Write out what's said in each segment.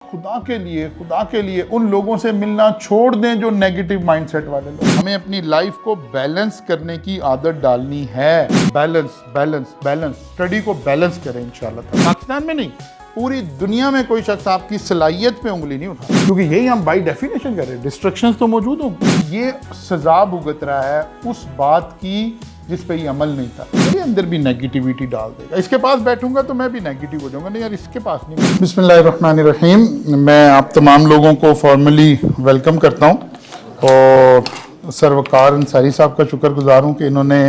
खुदा के लिए उन लोगों से मिलना छोड़ दें जो नेगेटिव माइंडसेट वाले लोग। हमें अपनी लाइफ को बैलेंस करने की आदत डालनी है। बैलेंस बैलेंस बैलेंस, स्टडी को बैलेंस करें इंशाल्लाह। पाकिस्तान में नहीं, पूरी दुनिया में कोई शख्स आपकी सलाहियत पे उंगली नहीं उठा, क्योंकि यही हम बाई डेफिनेशन कर रहे हैं। डिस्ट्रक्शंस तो मौजूद होंगी। ये सजा भुगत रहा है उस बात की जिस पे ये अमल नहीं था। मेरे अंदर भी नेगेटिविटी डाल देगा। इसके पास बैठूंगा तो मैं भी नेगेटिव हो जाऊंगा। नहीं यार, इसके पास नहीं। बिस्मिल्लाहिर्रहमानिर्रहीम। मैं आप तमाम लोगों को फॉर्मली वेलकम करता हूँ और सरवकार अंसारी साहब का शुक्रगुजार हूँ कि इन्होंने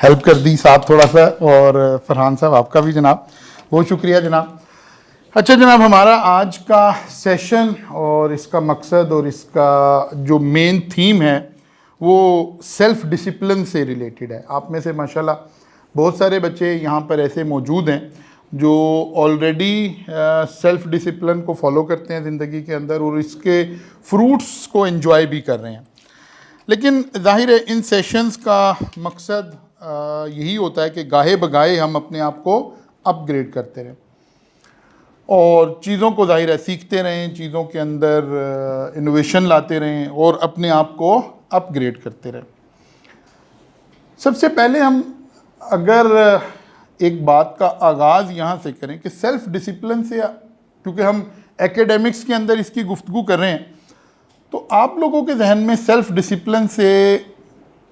हेल्प कर दी साहब थोड़ा सा, और फरहान साहब आपका भी जनाब बहुत शुक्रिया जनाब। अच्छा जनाब, हमारा आज का सेशन और इसका मकसद और इसका जो मेन थीम है वो सेल्फ़ डिसिप्लिन से रिलेटेड है। आप में से माशाल्लाह बहुत सारे बच्चे यहाँ पर ऐसे मौजूद हैं जो ऑलरेडी सेल्फ़ डिसिप्लिन को फॉलो करते हैं ज़िंदगी के अंदर और इसके फ्रूट्स को एंजॉय भी कर रहे हैं। लेकिन जाहिर है इन सेशंस का मकसद यही होता है कि गाहे बगाहे हम अपने आप को अपग्रेड करते रहें और चीज़ों को जाहिर है सीखते रहें, चीज़ों के अंदर इनोवेशन लाते रहें और अपने आप को अपग्रेड करते रहें। सबसे पहले हम अगर एक बात का आगाज़ यहाँ से करें कि सेल्फ़ डिसिप्लिन से, क्योंकि हम एकेडमिक्स के अंदर इसकी गुफ्तगू कर रहे हैं, तो आप लोगों के जहन में सेल्फ़ डिसिप्लिन से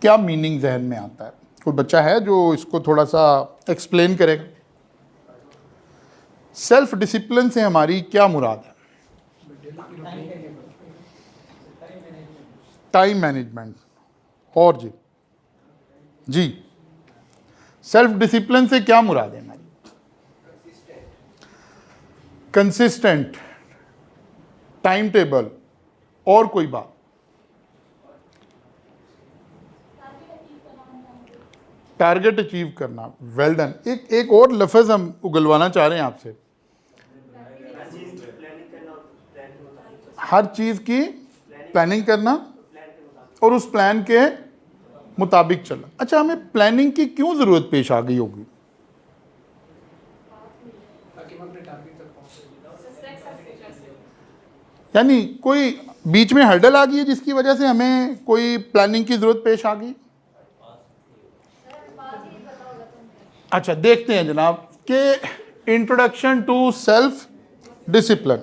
क्या मीनिंग जहन में आता है? कोई बच्चा है जो इसको थोड़ा सा एक्सप्लेन करेगा? सेल्फ़ डिसिप्लिन से हमारी क्या मुराद है? Time management. और जी सेल्फ डिसिप्लिन से क्या मुराद है हमारी? कंसिस्टेंट, टाइम टेबल, और कोई बात? टारगेट अचीव करना। Well done. एक और लफ्ज़ हम उगलवाना चाह रहे हैं आपसे। हर चीज़ की प्लानिंग करना और उस प्लान के मुताबिक चलना। अच्छा, हमें प्लानिंग की क्यों ज़रूरत पेश आ गई होगी? यानी कोई बीच में हर्डल आ गई है जिसकी वजह से हमें कोई प्लानिंग की ज़रूरत पेश आ गई? अच्छा, देखते हैं जनाब कि introduction to self discipline.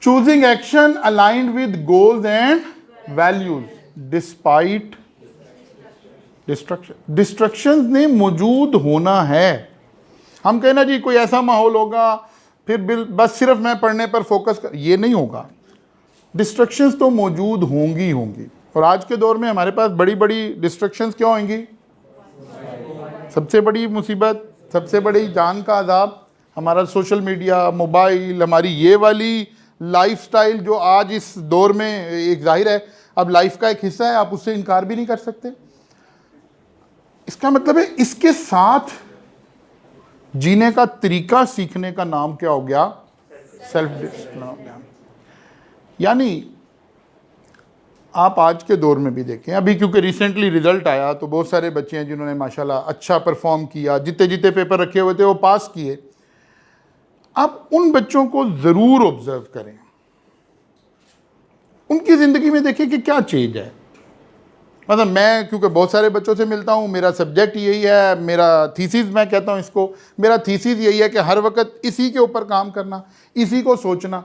Choosing action aligned with goals and values despite distraction. Distractions ने मौजूद होना है। हम कहना जी कोई ऐसा माहौल होगा फिर बस सिर्फ मैं पढ़ने पर फोकस कर, ये नहीं होगा। डिस्ट्रक्शंस तो मौजूद होंगी। और आज के दौर में हमारे पास बड़ी बड़ी डिस्ट्रक्शंस क्या होंगी? सबसे बड़ी मुसीबत, सबसे बड़ी जान का अजाब हमारा सोशल मीडिया, मोबाइल, हमारी ये वाली लाइफस्टाइल जो आज इस दौर में एक जाहिर है अब लाइफ का एक हिस्सा है, आप उससे इनकार भी नहीं कर सकते। इसका मतलब है इसके साथ जीने का तरीका सीखने का नाम क्या हो गया? सेल्फ डिसिप्लिन हो गया। यानी आप आज के दौर में भी देखें, अभी क्योंकि रिसेंटली रिजल्ट आया तो बहुत सारे बच्चे हैं जिन्होंने माशाल्लाह अच्छा परफॉर्म किया, जितने पेपर रखे हुए थे वो पास किए। आप उन बच्चों को ज़रूर ऑब्जर्व करें, उनकी ज़िंदगी में देखें कि क्या चेंज है। मतलब मैं क्योंकि बहुत सारे बच्चों से मिलता हूँ, मेरा सब्जेक्ट यही है, मेरा थीसिस मैं कहता हूँ इसको, मेरा थीसिस यही है कि हर वक्त इसी के ऊपर काम करना, इसी को सोचना।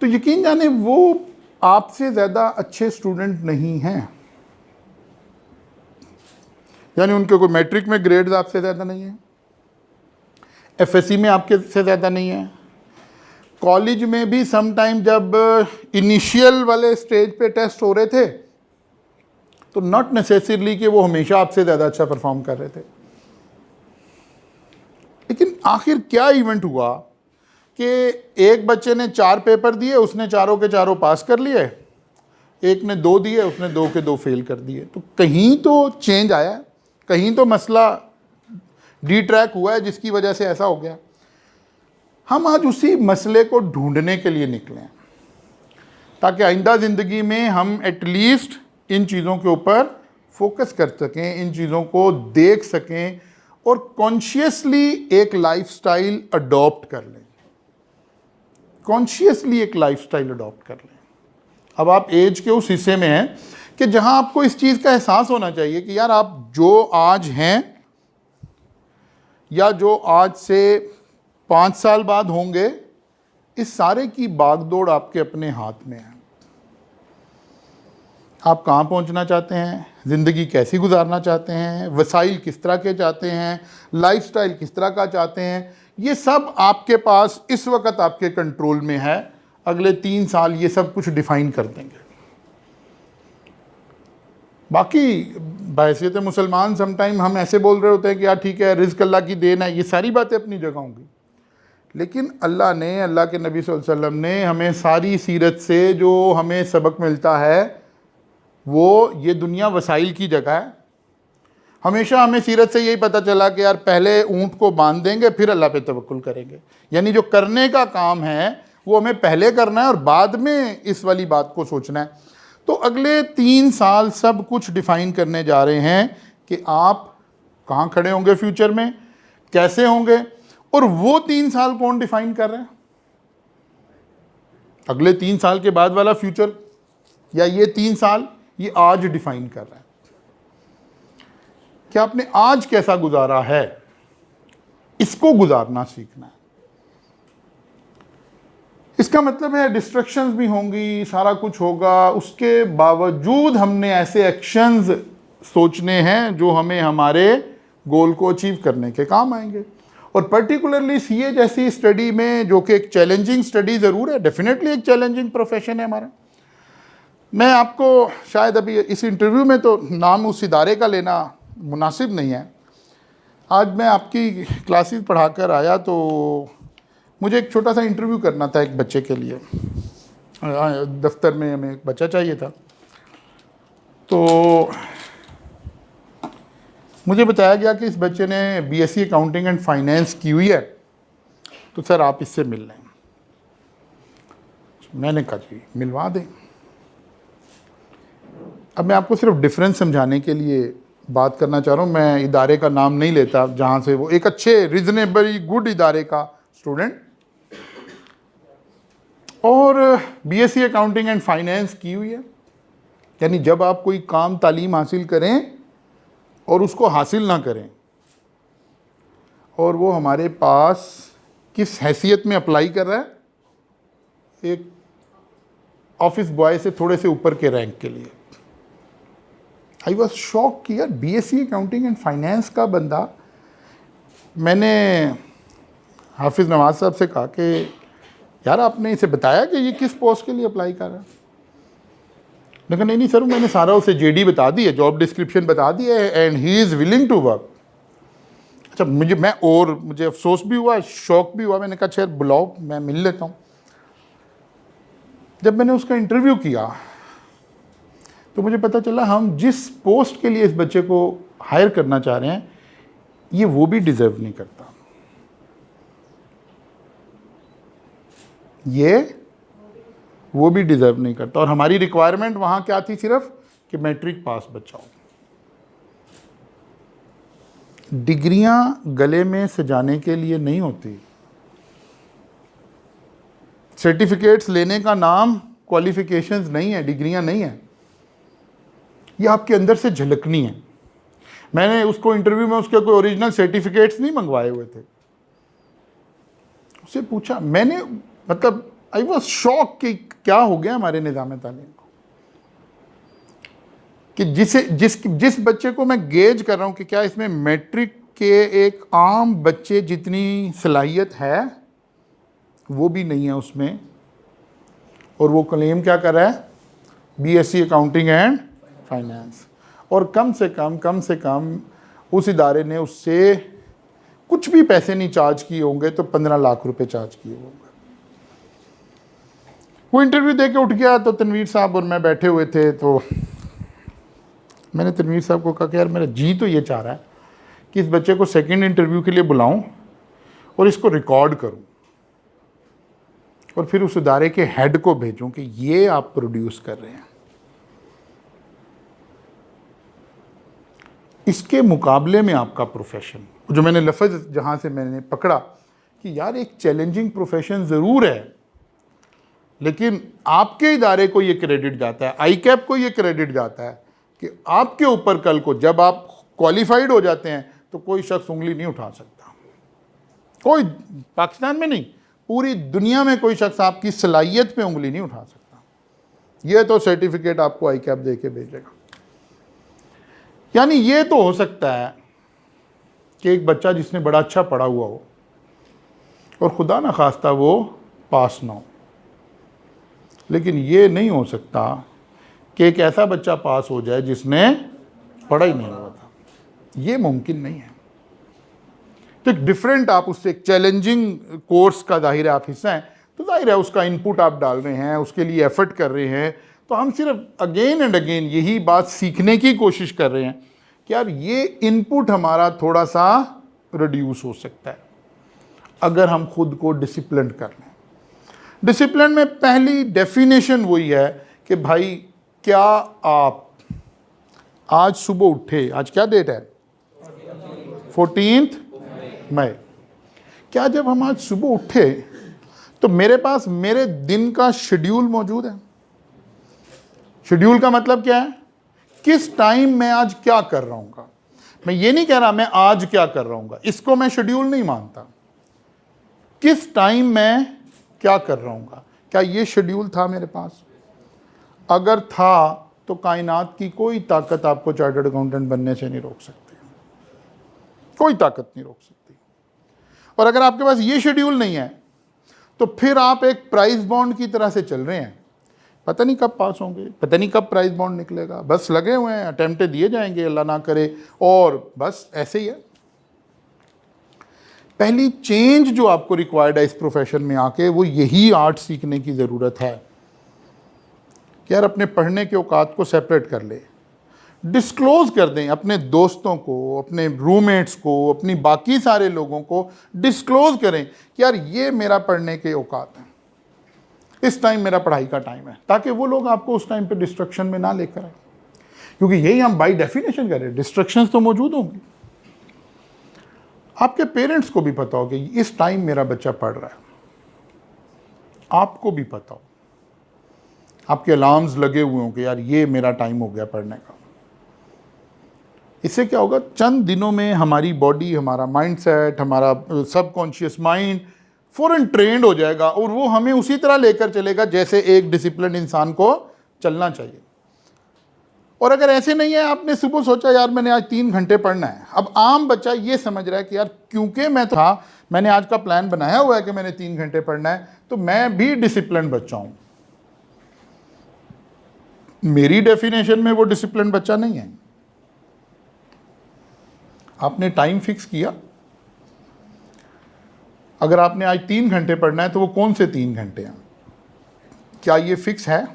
तो यकीन जाने वो आपसे ज़्यादा अच्छे स्टूडेंट नहीं हैं। यानी उनके कोई मैट्रिक में ग्रेड्स आपसे ज़्यादा नहीं है, एफएससी में आपके से ज़्यादा नहीं है, कॉलेज में भी सम टाइम जब इनिशियल वाले स्टेज पे टेस्ट हो रहे थे तो नॉट नेसेसरली कि वो हमेशा आपसे ज़्यादा अच्छा परफॉर्म कर रहे थे। लेकिन आखिर क्या इवेंट हुआ कि एक बच्चे ने 4 पेपर दिए, उसने चारों के चारों पास कर लिए, एक ने 2 दिए, उसने 2 के 2 फेल कर दिए। तो कहीं तो चेंज आया है, कहीं तो मसला डिट्रैक हुआ है जिसकी वजह से ऐसा हो गया। हम आज उसी मसले को ढूंढने के लिए निकले हैं ताकि आइंदा ज़िंदगी में हम एटलीस्ट इन चीज़ों के ऊपर फोकस कर सकें, इन चीज़ों को देख सकें और कॉन्शियसली एक लाइफस्टाइल अडॉप्ट कर लें। कॉन्शियसली एक लाइफस्टाइल अडॉप्ट कर लें। अब आप एज के उस हिस्से में हैं कि जहां आपको इस चीज़ का एहसास होना चाहिए कि यार आप जो आज हैं या जो आज से 5 साल बाद होंगे, इस सारे की बागडोर आपके अपने हाथ में है। आप कहाँ पहुँचना चाहते हैं, ज़िंदगी कैसी गुजारना चाहते हैं, वसाइल किस तरह के चाहते हैं, लाइफस्टाइल किस तरह का चाहते हैं, ये सब आपके पास इस वक्त आपके कंट्रोल में है। अगले 3 साल ये सब कुछ डिफाइन कर देंगे। बाकी बहैसियत मुसलमान समटाइम हम ऐसे बोल रहे होते हैं कि यार ठीक है, रिज़्क़ अल्लाह की देन है, ये सारी बातें अपनी जगह होंगी, लेकिन अल्लाह ने, अल्लाह के नबी सल्लल्लाहु अलैहि वसल्लम ने हमें सारी सीरत से जो हमें सबक मिलता है वो ये दुनिया वसाइल की जगह है। हमेशा हमें सीरत से यही पता चला कि यार पहले ऊँट को बांध देंगे फिर अल्लाह पे तवक्कुल करेंगे, यानी जो करने का काम है वो हमें पहले करना है और बाद में इस वाली बात को सोचना है। तो अगले 3 साल सब कुछ डिफाइन करने जा रहे हैं कि आप कहाँ खड़े होंगे फ्यूचर में, कैसे होंगे, और वो 3 साल कौन डिफाइन कर रहे हैं? अगले 3 साल के बाद वाला फ्यूचर या ये 3 साल, ये आज डिफाइन कर रहा है कि आपने आज कैसा गुजारा है, इसको गुजारना सीखना है। इसका मतलब है डिस्ट्रैक्शंस भी होंगी, सारा कुछ होगा, उसके बावजूद हमने ऐसे एक्शंस सोचने हैं जो हमें हमारे गोल को अचीव करने के काम आएंगे। और पर्टिकुलरली सीए जैसी स्टडी में, जो कि एक चैलेंजिंग स्टडी ज़रूर है, डेफिनेटली एक चैलेंजिंग प्रोफेशन है हमारा। मैं आपको शायद अभी इस इंटरव्यू में तो नाम उस इदारे का लेना मुनासिब नहीं है। आज मैं आपकी क्लासेस पढ़ाकर आया तो मुझे एक छोटा सा इंटरव्यू करना था एक बच्चे के लिए। दफ्तर में हमें एक बच्चा चाहिए था, तो मुझे बताया गया कि इस बच्चे ने बीएससी अकाउंटिंग एंड फाइनेंस की हुई है, तो सर आप इससे मिल लें। मैंने कहा जी मिलवा दें। अब मैं आपको सिर्फ डिफरेंस समझाने के लिए बात करना चाह रहा हूँ। मैं इदारे का नाम नहीं लेता जहाँ से वो एक अच्छे रीजनेबली गुड इदारे का स्टूडेंट और बीएससी अकाउंटिंग एंड फाइनेंस की हुई है। यानी जब आप कोई काम तालीम हासिल करें और उसको हासिल ना करें, और वो हमारे पास किस हैसियत में अप्लाई कर रहा है, एक ऑफिस बॉय से थोड़े से ऊपर के रैंक के लिए। आई वॉज शॉक कि यार बीएससी अकाउंटिंग एंड फाइनेंस का बंदा। मैंने हाफिज़ नवाज साहब से कहा कि यार आपने इसे बताया कि ये किस पोस्ट के लिए अप्लाई कर रहा है? मैं कहा नहीं सर, मैंने सारा उसे जेडी बता दी है, जॉब डिस्क्रिप्शन बता दी है, and he is willing to work. अच्छा, मुझे अफसोस भी हुआ, शौक भी हुआ। मैंने कहा अच्छा बुलाओ, मैं मिल लेता हूँ। जब मैंने उसका इंटरव्यू किया तो मुझे पता चला हम जिस पोस्ट के लिए इस बच्चे को हायर करना चाह रहे हैं, ये वो भी डिज़र्व नहीं करता। ये वो भी डिज़र्व नहीं करता। और हमारी रिक्वायरमेंट वहाँ क्या थी, सिर्फ कि मैट्रिक पास बच्चा हो। डिग्रियां गले में सजाने के लिए नहीं होती। सर्टिफिकेट्स लेने का नाम क्वालिफिकेशंस नहीं है, डिग्रियां नहीं है। ये आपके अंदर से झलकनी है। मैंने उसको इंटरव्यू में उसके कोई ओरिजिनल सर्टिफिकेट्स नहीं मंगवाए हुए थे। उससे पूछा मैंने, मतलब आई वॉज शॉक कि क्या हो गया हमारे निज़ाम तालीम को, कि जिस बच्चे को मैं गेज कर रहा हूँ कि क्या इसमें मैट्रिक के एक आम बच्चे जितनी सलाहियत है वो भी नहीं है उसमें, और वो क्लेम क्या कर रहा है, बीएससी अकाउंटिंग एंड फाइनेंस। और कम से कम उस इदारे ने उससे कुछ भी पैसे नहीं चार्ज किए होंगे तो 15 लाख रुपए चार्ज किए होंगे। वो इंटरव्यू दे के उठ गया तो तनवीर साहब और मैं बैठे हुए थे, तो मैंने तनवीर साहब को कहा कि यार मेरा जी तो ये चाह रहा है कि इस बच्चे को सेकंड इंटरव्यू के लिए बुलाऊं और इसको रिकॉर्ड करूं और फिर उस इदारे के हेड को भेजूं कि ये आप प्रोड्यूस कर रहे हैं। इसके मुकाबले में आपका प्रोफेशन, जो मैंने लफ्ज़ जहाँ से मैंने पकड़ा कि यार एक चैलेंजिंग प्रोफेशन ज़रूर है, लेकिन आपके इदारे को ये क्रेडिट जाता है, आईकैप को ये क्रेडिट जाता है कि आपके ऊपर कल को जब आप क्वालिफाइड हो जाते हैं तो कोई शख्स उंगली नहीं उठा सकता। कोई, पाकिस्तान में नहीं, पूरी दुनिया में कोई शख्स आपकी सलाहियत पे उंगली नहीं उठा सकता। ये तो सर्टिफिकेट आपको आईकैप दे के भेजेगा। यानी ये तो हो सकता है कि एक बच्चा जिसने बड़ा अच्छा पढ़ा हुआ हो और खुदा ना खास्ता वो पास ना हो, लेकिन ये नहीं हो सकता कि एक ऐसा बच्चा पास हो जाए जिसने पढ़ा ही नहीं हुआ था। ये मुमकिन नहीं है। तो एक डिफरेंट, आप उससे एक चैलेंजिंग कोर्स का जाहिर है आप हिस्सा हैं, तो जाहिर है उसका इनपुट आप डाल रहे हैं, उसके लिए एफर्ट कर रहे हैं। तो हम सिर्फ अगेन एंड अगेन यही बात सीखने की कोशिश कर रहे हैं कि यार ये इनपुट हमारा थोड़ा सा रिड्यूस हो सकता है अगर हम खुद को डिसिप्लिन कर लें। डिसिप्लिन में पहली डेफिनेशन वही है कि भाई क्या आप आज सुबह उठे, आज क्या डेट है, 14 मई, क्या जब हम आज सुबह उठे तो मेरे पास मेरे दिन का शेड्यूल मौजूद है? शेड्यूल का मतलब क्या है? किस टाइम मैं आज क्या कर रहा हूँ। मैं ये नहीं कह रहा मैं आज क्या कर रहा हूँ, इसको मैं शेड्यूल नहीं मानता। किस टाइम मैं क्या कर रहा हूँ, क्या ये शेड्यूल था मेरे पास? अगर था तो कायनात की कोई ताकत आपको चार्टर्ड अकाउंटेंट बनने से नहीं रोक सकती, कोई ताकत नहीं रोक सकती। और अगर आपके पास ये शेड्यूल नहीं है तो फिर आप एक प्राइस बॉन्ड की तरह से चल रहे हैं, पता नहीं कब पास होंगे, पता नहीं कब प्राइस बॉन्ड निकलेगा, बस लगे हुए हैं, अटेम्प्ट दिए जाएंगे अल्लाह ना करे, और बस ऐसे ही है। पहली चेंज जो आपको रिक्वायर्ड है इस प्रोफेशन में आके, वो यही आर्ट सीखने की ज़रूरत है कि यार अपने पढ़ने के औकात को सेपरेट कर ले, डिस्क्लोज़ कर दें अपने दोस्तों को, अपने रूममेट्स को, अपनी बाकी सारे लोगों को डिस्क्लोज़ करें कि यार ये मेरा पढ़ने के औकात है, इस टाइम मेरा पढ़ाई का टाइम है, ताकि वो लोग आपको उस टाइम पे डिस्ट्रक्शन में ना लेकर आए। क्योंकि यही हम बाई डेफिनेशन करें, डिस्ट्रक्शंस तो मौजूद होंगी। आपके पेरेंट्स को भी पता हो कि इस टाइम मेरा बच्चा पढ़ रहा है, आपको भी पता हो, आपके अलार्म्स लगे हुए हों कि यार ये मेरा टाइम हो गया पढ़ने का। इससे क्या होगा, चंद दिनों में हमारी बॉडी, हमारा माइंडसेट, हमारा सबकॉन्शियस माइंड फ़ौरन ट्रेंड हो जाएगा और वो हमें उसी तरह लेकर चलेगा जैसे एक डिसिप्लिन इंसान को चलना चाहिए। और अगर ऐसे नहीं है, आपने सुबह सोचा यार मैंने आज 3 घंटे पढ़ना है, अब आम बच्चा ये समझ रहा है कि यार क्योंकि मैं था, मैंने आज का प्लान बनाया हुआ है कि मैंने 3 घंटे पढ़ना है, तो मैं भी डिसिप्लिन बच्चा हूँ। मेरी डेफिनेशन में वो डिसिप्लिन बच्चा नहीं है। आपने टाइम फिक्स किया, अगर आपने आज 3 घंटे पढ़ना है तो वो कौन से 3 घंटे हैं? क्या ये फिक्स है?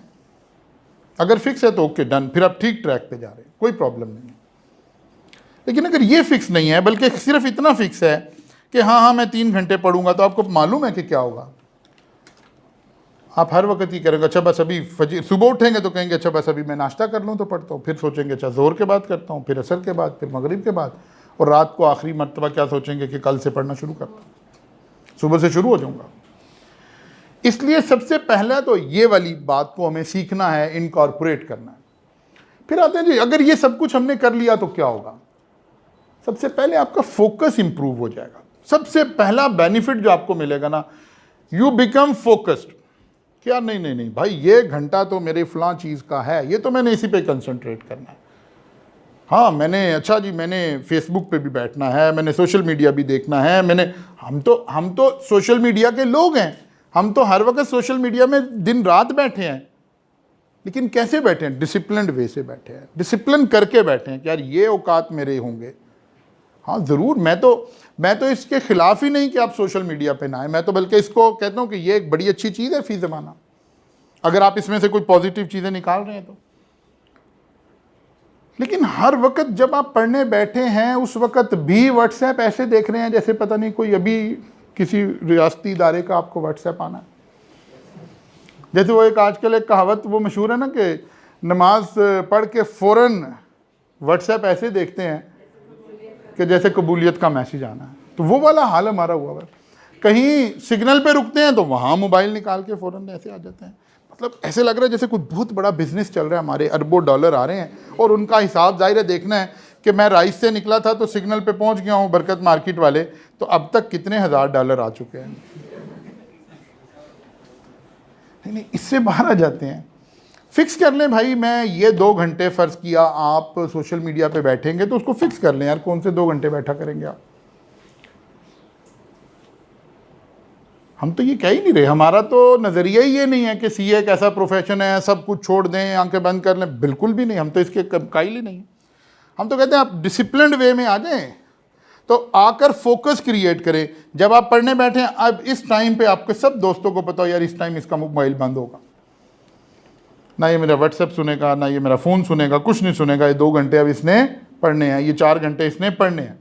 अगर फिक्स है तो ओके डन, फिर आप ठीक ट्रैक पे जा रहे हैं, कोई प्रॉब्लम नहीं है। लेकिन अगर ये फिक्स नहीं है, बल्कि सिर्फ इतना फिक्स है कि हाँ मैं 3 घंटे पढ़ूंगा, तो आपको मालूम है कि क्या होगा? आप हर वक्त ही करेंगे अच्छा बस अभी फजर, सुबह उठेंगे तो कहेंगे अच्छा बस अभी मैं नाश्ता कर लूँ तो पढ़ता हूँ, फिर सोचेंगे अच्छा ज़ोहर के बाद करता हूँ, फिर असर के बाद, फिर मगरिब के बाद, और रात को आखिरी मरतबा क्या सोचेंगे कि कल से पढ़ना शुरू करता हूँ, सुबह से शुरू हो जाऊँगा। इसलिए सबसे पहला तो ये वाली बात को हमें सीखना है, इनकॉर्पोरेट करना है। फिर आते हैं जी, अगर ये सब कुछ हमने कर लिया तो क्या होगा? सबसे पहले आपका फोकस इंप्रूव हो जाएगा। सबसे पहला बेनिफिट जो आपको मिलेगा ना, यू बिकम फोकस्ड। क्या नहीं नहीं नहीं भाई, ये घंटा तो मेरे फलां चीज़ का है, ये तो मैंने इसी पे कंसंट्रेट करना है। हाँ मैंने, अच्छा जी मैंने फेसबुक पे भी बैठना है, मैंने सोशल मीडिया भी देखना है, मैंने, हम तो सोशल मीडिया के लोग हैं, हम तो हर वक्त सोशल मीडिया में दिन रात बैठे हैं। लेकिन कैसे बैठे हैं? डिसिप्लिन्ड वे से बैठे हैं, डिसिप्लिन करके बैठे हैं कि यार ये औकात मेरे होंगे। हाँ ज़रूर, मैं तो इसके ख़िलाफ़ ही नहीं कि आप सोशल मीडिया पे ना आए, मैं तो बल्कि इसको कहता हूँ कि ये एक बड़ी अच्छी चीज़ है फ़ी ज़माना, अगर आप इसमें से कोई पॉजिटिव चीज़ें निकाल रहे हैं तो। लेकिन हर वक्त जब आप पढ़ने बैठे हैं उस वक्त भी व्हाट्सएप ऐसे देख रहे हैं जैसे पता नहीं कोई अभी किसी रियासती इदारे का आपको व्हाट्सएप आना है। जैसे वो एक आजकल एक कहावत वो मशहूर है ना कि नमाज पढ़ के फ़ौरन व्हाट्सएप ऐसे देखते हैं कि जैसे कबूलियत का मैसेज आना है। तो वो वाला हाल हमारा हुआ है। कहीं सिग्नल पे रुकते हैं तो वहाँ मोबाइल निकाल के फ़ौरन ऐसे आ जाते हैं। मतलब ऐसे लग रहा है जैसे कोई बहुत बड़ा बिजनेस चल रहा है, हमारे अरबों डॉलर आ रहे हैं और उनका हिसाब ज़ाहिर है देखना है कि मैं राइस से निकला था तो सिग्नल पे पहुँच गया हूँ बरकत मार्केट वाले, तो अब तक कितने हज़ार डॉलर आ चुके हैं। नहीं, इससे बाहर आ जाते हैं। फिक्स कर लें भाई, मैं ये 2 घंटे फ़र्ज़ किया आप सोशल मीडिया पे बैठेंगे तो उसको फिक्स कर लें यार, कौन से 2 घंटे बैठा करेंगे आप। हम तो ये कह ही नहीं रहे, हमारा तो नज़रिया ही ये नहीं है कि सीए एक ऐसा प्रोफेशन है सब कुछ छोड़ दें आंखें बंद कर लें, बिल्कुल भी नहीं, हम तो इसके कायल ही नहीं। हम तो कहते हैं आप डिसिप्लिन्ड वे में आ जाएं, तो आकर फोकस क्रिएट करें। जब आप पढ़ने बैठे अब इस टाइम पे आपके सब दोस्तों को पता हो यार इस टाइम इसका मोबाइल बंद होगा, ना ये मेरा व्हाट्सएप सुनेगा ना ये मेरा फ़ोन सुनेगा, कुछ नहीं सुनेगा। ये 2 घंटे अब इसने पढ़ने हैं, ये 4 घंटे इसने पढ़ने हैं।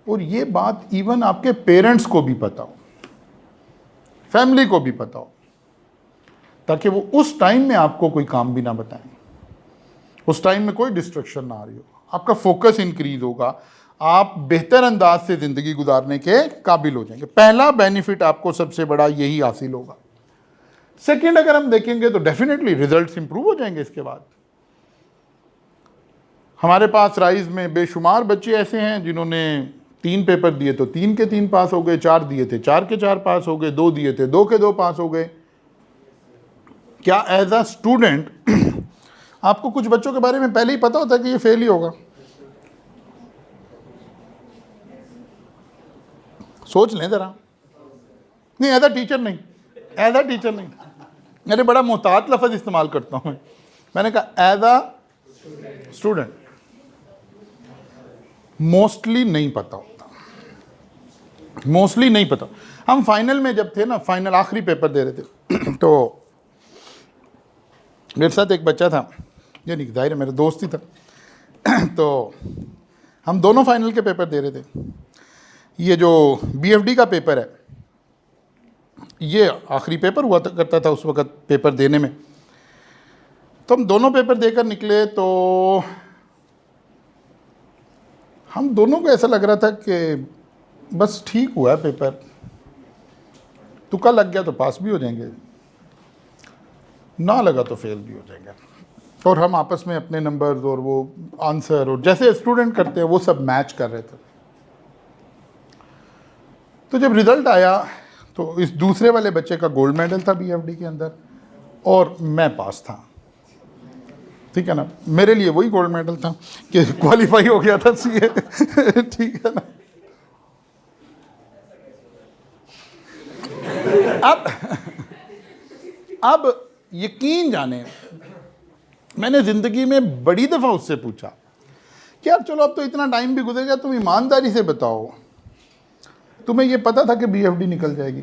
और ये बात इवन आपके पेरेंट्स को भी पता हो, फैमिली को भी पता हो, ताकि वो उस टाइम में आपको कोई काम भी ना बताएं, उस टाइम में कोई डिस्ट्रक्शन ना आ रही हो, आपका फोकस इंक्रीज होगा, आप बेहतर अंदाज से ज़िंदगी गुजारने के काबिल हो जाएंगे। पहला बेनिफिट आपको सबसे बड़ा यही हासिल होगा। सेकंड अगर हम देखेंगे तो डेफिनेटली रिजल्ट्स इंप्रूव हो जाएंगे। इसके बाद हमारे पास राइज में बेशुमार बच्चे ऐसे हैं जिन्होंने 3 पेपर दिए तो 3 के 3 पास हो गए, 4 दिए थे 4 के 4 पास हो गए, 2 दिए थे 2 के 2 पास हो गए। क्या एज अ स्टूडेंट आपको कुछ बच्चों के बारे में पहले ही पता होता है कि ये फेल ही होगा? सोच लें ज़रा। नहीं, एज अ टीचर नहीं, एज अ टीचर नहीं, मैंने बड़ा मोहतात लफ्ज़ इस्तेमाल करता हूँ। मैंने कहा एज अ स्टूडेंट मोस्टली नहीं पता होता, मोस्टली नहीं पता। हम फाइनल में जब थे ना, फाइनल आखिरी पेपर दे रहे थे तो मेरे साथ एक बच्चा था, यानी जाहिर है मेरा दोस्त ही था तो हम दोनों फाइनल के पेपर दे रहे थे। ये जो बीएफडी का पेपर है ये आखिरी पेपर हुआ करता था उस वक़्त पेपर देने में। तो हम दोनों पेपर देकर निकले तो हम दोनों को ऐसा लग रहा था कि बस ठीक हुआ है पेपर, तुक्का लग गया तो पास भी हो जाएंगे, ना लगा तो फेल भी हो जाएंगे। और हम आपस में अपने नंबर्स और वो आंसर और जैसे स्टूडेंट करते हैं वो सब मैच कर रहे थे। तो जब रिज़ल्ट आया तो इस दूसरे वाले बच्चे का गोल्ड मेडल था बीएफडी के अंदर और मैं पास था, ठीक है ना। मेरे लिए वही गोल्ड मेडल था कि क्वालिफाई हो गया था सीए ठीक है ना। अब यकीन जाने मैंने ज़िंदगी में बड़ी दफ़ा उससे पूछा कि यार चलो अब तो इतना टाइम भी गुजर गया, तुम ईमानदारी से बताओ तुम्हें ये पता था कि बीएफडी निकल जाएगी?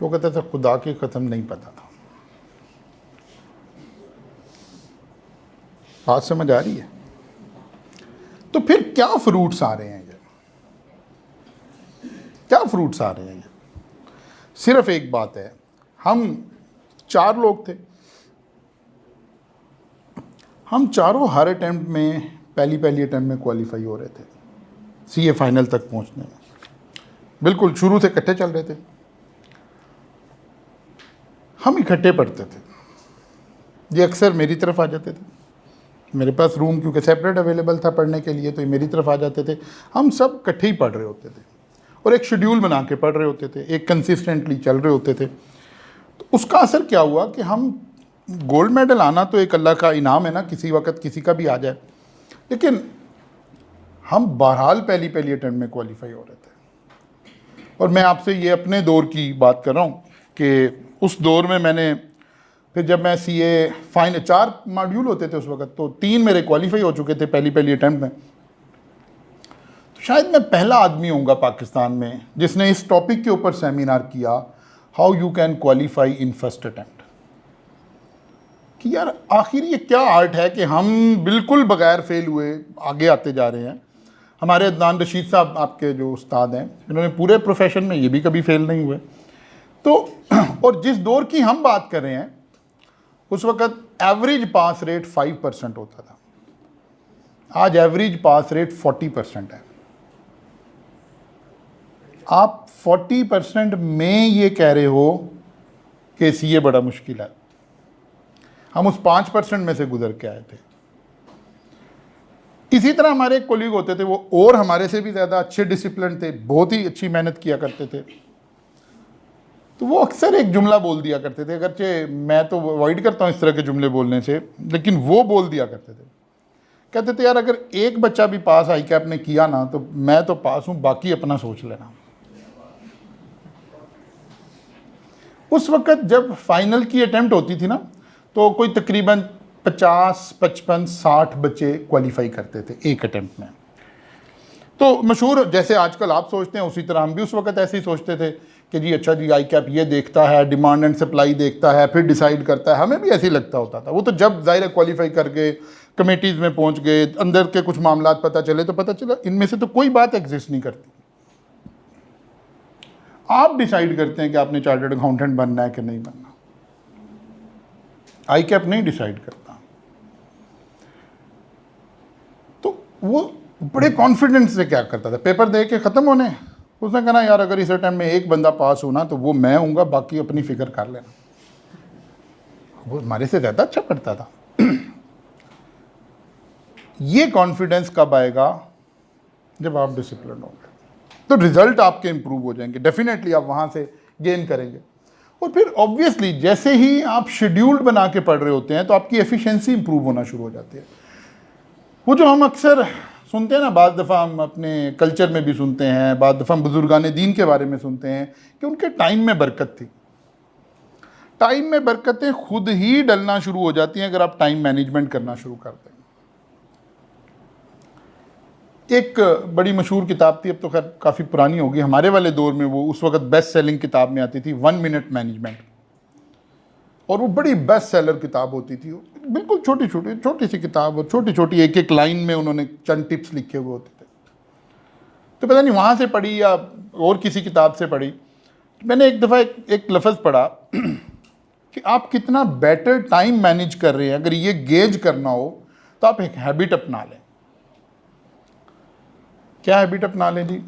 वो कहता था खुदा की कसम नहीं पता था। बात समझ आ रही है? तो फिर क्या फ्रूट्स आ रहे हैं ये, क्या फ्रूट्स आ रहे हैं ये? सिर्फ एक बात है, हम 4 लोग थे, हम चारों हर अटेम्प्ट में पहली अटेम्प्ट में क्वालिफाई हो रहे थे सीए फाइनल तक पहुंचने में, बिल्कुल शुरू से इकट्ठे चल रहे थे, हम इकट्ठे पढ़ते थे। ये अक्सर मेरी तरफ आ जाते थे, मेरे पास रूम क्योंकि सेपरेट अवेलेबल था पढ़ने के लिए तो ये मेरी तरफ आ जाते थे। हम सब इकट्ठे ही पढ़ रहे होते थे और एक शेड्यूल बना के पढ़ रहे होते थे, एक कंसिस्टेंटली चल रहे होते थे। तो उसका असर क्या हुआ कि हम गोल्ड मेडल आना तो एक अल्लाह का इनाम है ना, किसी वक्त किसी का भी आ जाए, लेकिन हम बहरहाल पहली अटेम्प्ट में क्वालिफाई हो रहे थे। और मैं आपसे ये अपने दौर की बात कर रहा हूँ कि उस दौर में मैंने फिर जब मैं सीए फाइनल 4 मॉड्यूल होते थे उस वक्त, तो 3 मेरे क्वालिफाई हो चुके थे पहली अटेम्प्ट में। तो शायद मैं पहला आदमी होऊंगा पाकिस्तान में जिसने इस टॉपिक के ऊपर सेमिनार किया, how you can qualify in first attempt. कि यार आखिर ये क्या आर्ट है कि हम बिल्कुल बगैर फेल हुए आगे आते जा रहे हैं। हमारे अदनान रशीद साहब आपके जो उस्ताद हैं, इन्होंने पूरे प्रोफेशन में ये भी कभी फेल नहीं हुए। तो और जिस दौर की हम बात कर रहे हैं उस वक़्त एवरेज पास रेट 5% होता था। आज एवरेज पास रेट 40% है। आप 40% में ये कह रहे हो कि सीए बड़ा मुश्किल है। हम उस 5% में से गुजर के आए थे। इसी तरह हमारे एक कोलीग होते थे, वो और हमारे से भी ज़्यादा अच्छे डिसिप्लिन थे, बहुत ही अच्छी मेहनत किया करते थे। तो वो अक्सर एक जुमला बोल दिया करते थे, अगरचे मैं तो अवॉइड करता हूँ इस तरह के जुमले बोलने से, लेकिन वो बोल दिया करते थे। कहते थे यार अगर एक बच्चा भी पास आई कैप ने किया ना तो मैं तो पास हूँ, बाकी अपना सोच लेना। उस वक्त जब फाइनल की अटेम्प्ट होती थी ना तो कोई तकरीबन 50, 55, 60 बच्चे क्वालिफाई करते थे एक अटेम्प्ट में। तो मशहूर जैसे आजकल आप सोचते हैं उसी तरह हम भी उस वक्त ऐसे ही सोचते थे कि जी अच्छा जी आई कैप ये देखता है, डिमांड एंड सप्लाई देखता है, फिर डिसाइड करता है। हमें भी ऐसे ही लगता होता था। वो तो जब ज़ाहिर क्वालिफाई कर गए, कमेटीज़ में पहुंच गए, अंदर के कुछ मामला पता चले तो पता चला इनमें से तो कोई बात एग्जिस्ट नहीं करती। आप डिसाइड करते हैं कि आपने चार्टर्ड अकाउंटेंट बनना है कि नहीं बनना। आई कैप नहीं डिसाइड करता। तो वो बड़े कॉन्फिडेंस से क्या करता था, पेपर दे के ख़त्म होने, उसने कहा यार अगर इस टाइम में एक बंदा पास होना तो वो मैं हूँगा, बाकी अपनी फिक्र कर लेना। वो हमारे से ज़्यादा अच्छा पढ़ता था। ये कॉन्फिडेंस कब आएगा? जब आप डिसिप्लिन होंगे तो रिजल्ट आपके इंप्रूव हो जाएंगे, डेफिनेटली आप वहाँ से गेन करेंगे। और फिर ऑब्वियसली जैसे ही आप शेड्यूल्ड बना के पढ़ रहे होते हैं तो आपकी एफिशिएंसी इंप्रूव होना शुरू हो जाती है। वो जो हम अक्सर सुनते हैं ना, बाद दफ़ा हम अपने कल्चर में भी सुनते हैं, बाद दफ़ा हम बुजुर्गान दीन के बारे में सुनते हैं कि उनके टाइम में बरकत थी। टाइम में बरकतें खुद ही डलना शुरू हो जाती हैं अगर आप टाइम मैनेजमेंट करना शुरू कर दें। एक बड़ी मशहूर किताब थी, अब तो खैर काफ़ी पुरानी होगी, हमारे वाले दौर में वो उस वक्त बेस्ट सेलिंग किताब में आती थी, 1 मिनट मैनेजमेंट। और वो बड़ी बेस्ट सेलर किताब होती थी। बिल्कुल छोटी सी किताब और छोटी छोटी एक एक लाइन में उन्होंने चंद टिप्स लिखे हुए होते थे। तो पता नहीं वहाँ से पढ़ी या और किसी किताब से पढ़ी, मैंने एक दफ़ा एक लफ्ज़ पढ़ा कि आप कितना बेटर टाइम मैनेज कर रहे हैं, अगर ये गेज करना हो तो आप एक हैबिट अपना लें। क्या हैबिट अपना लें जी?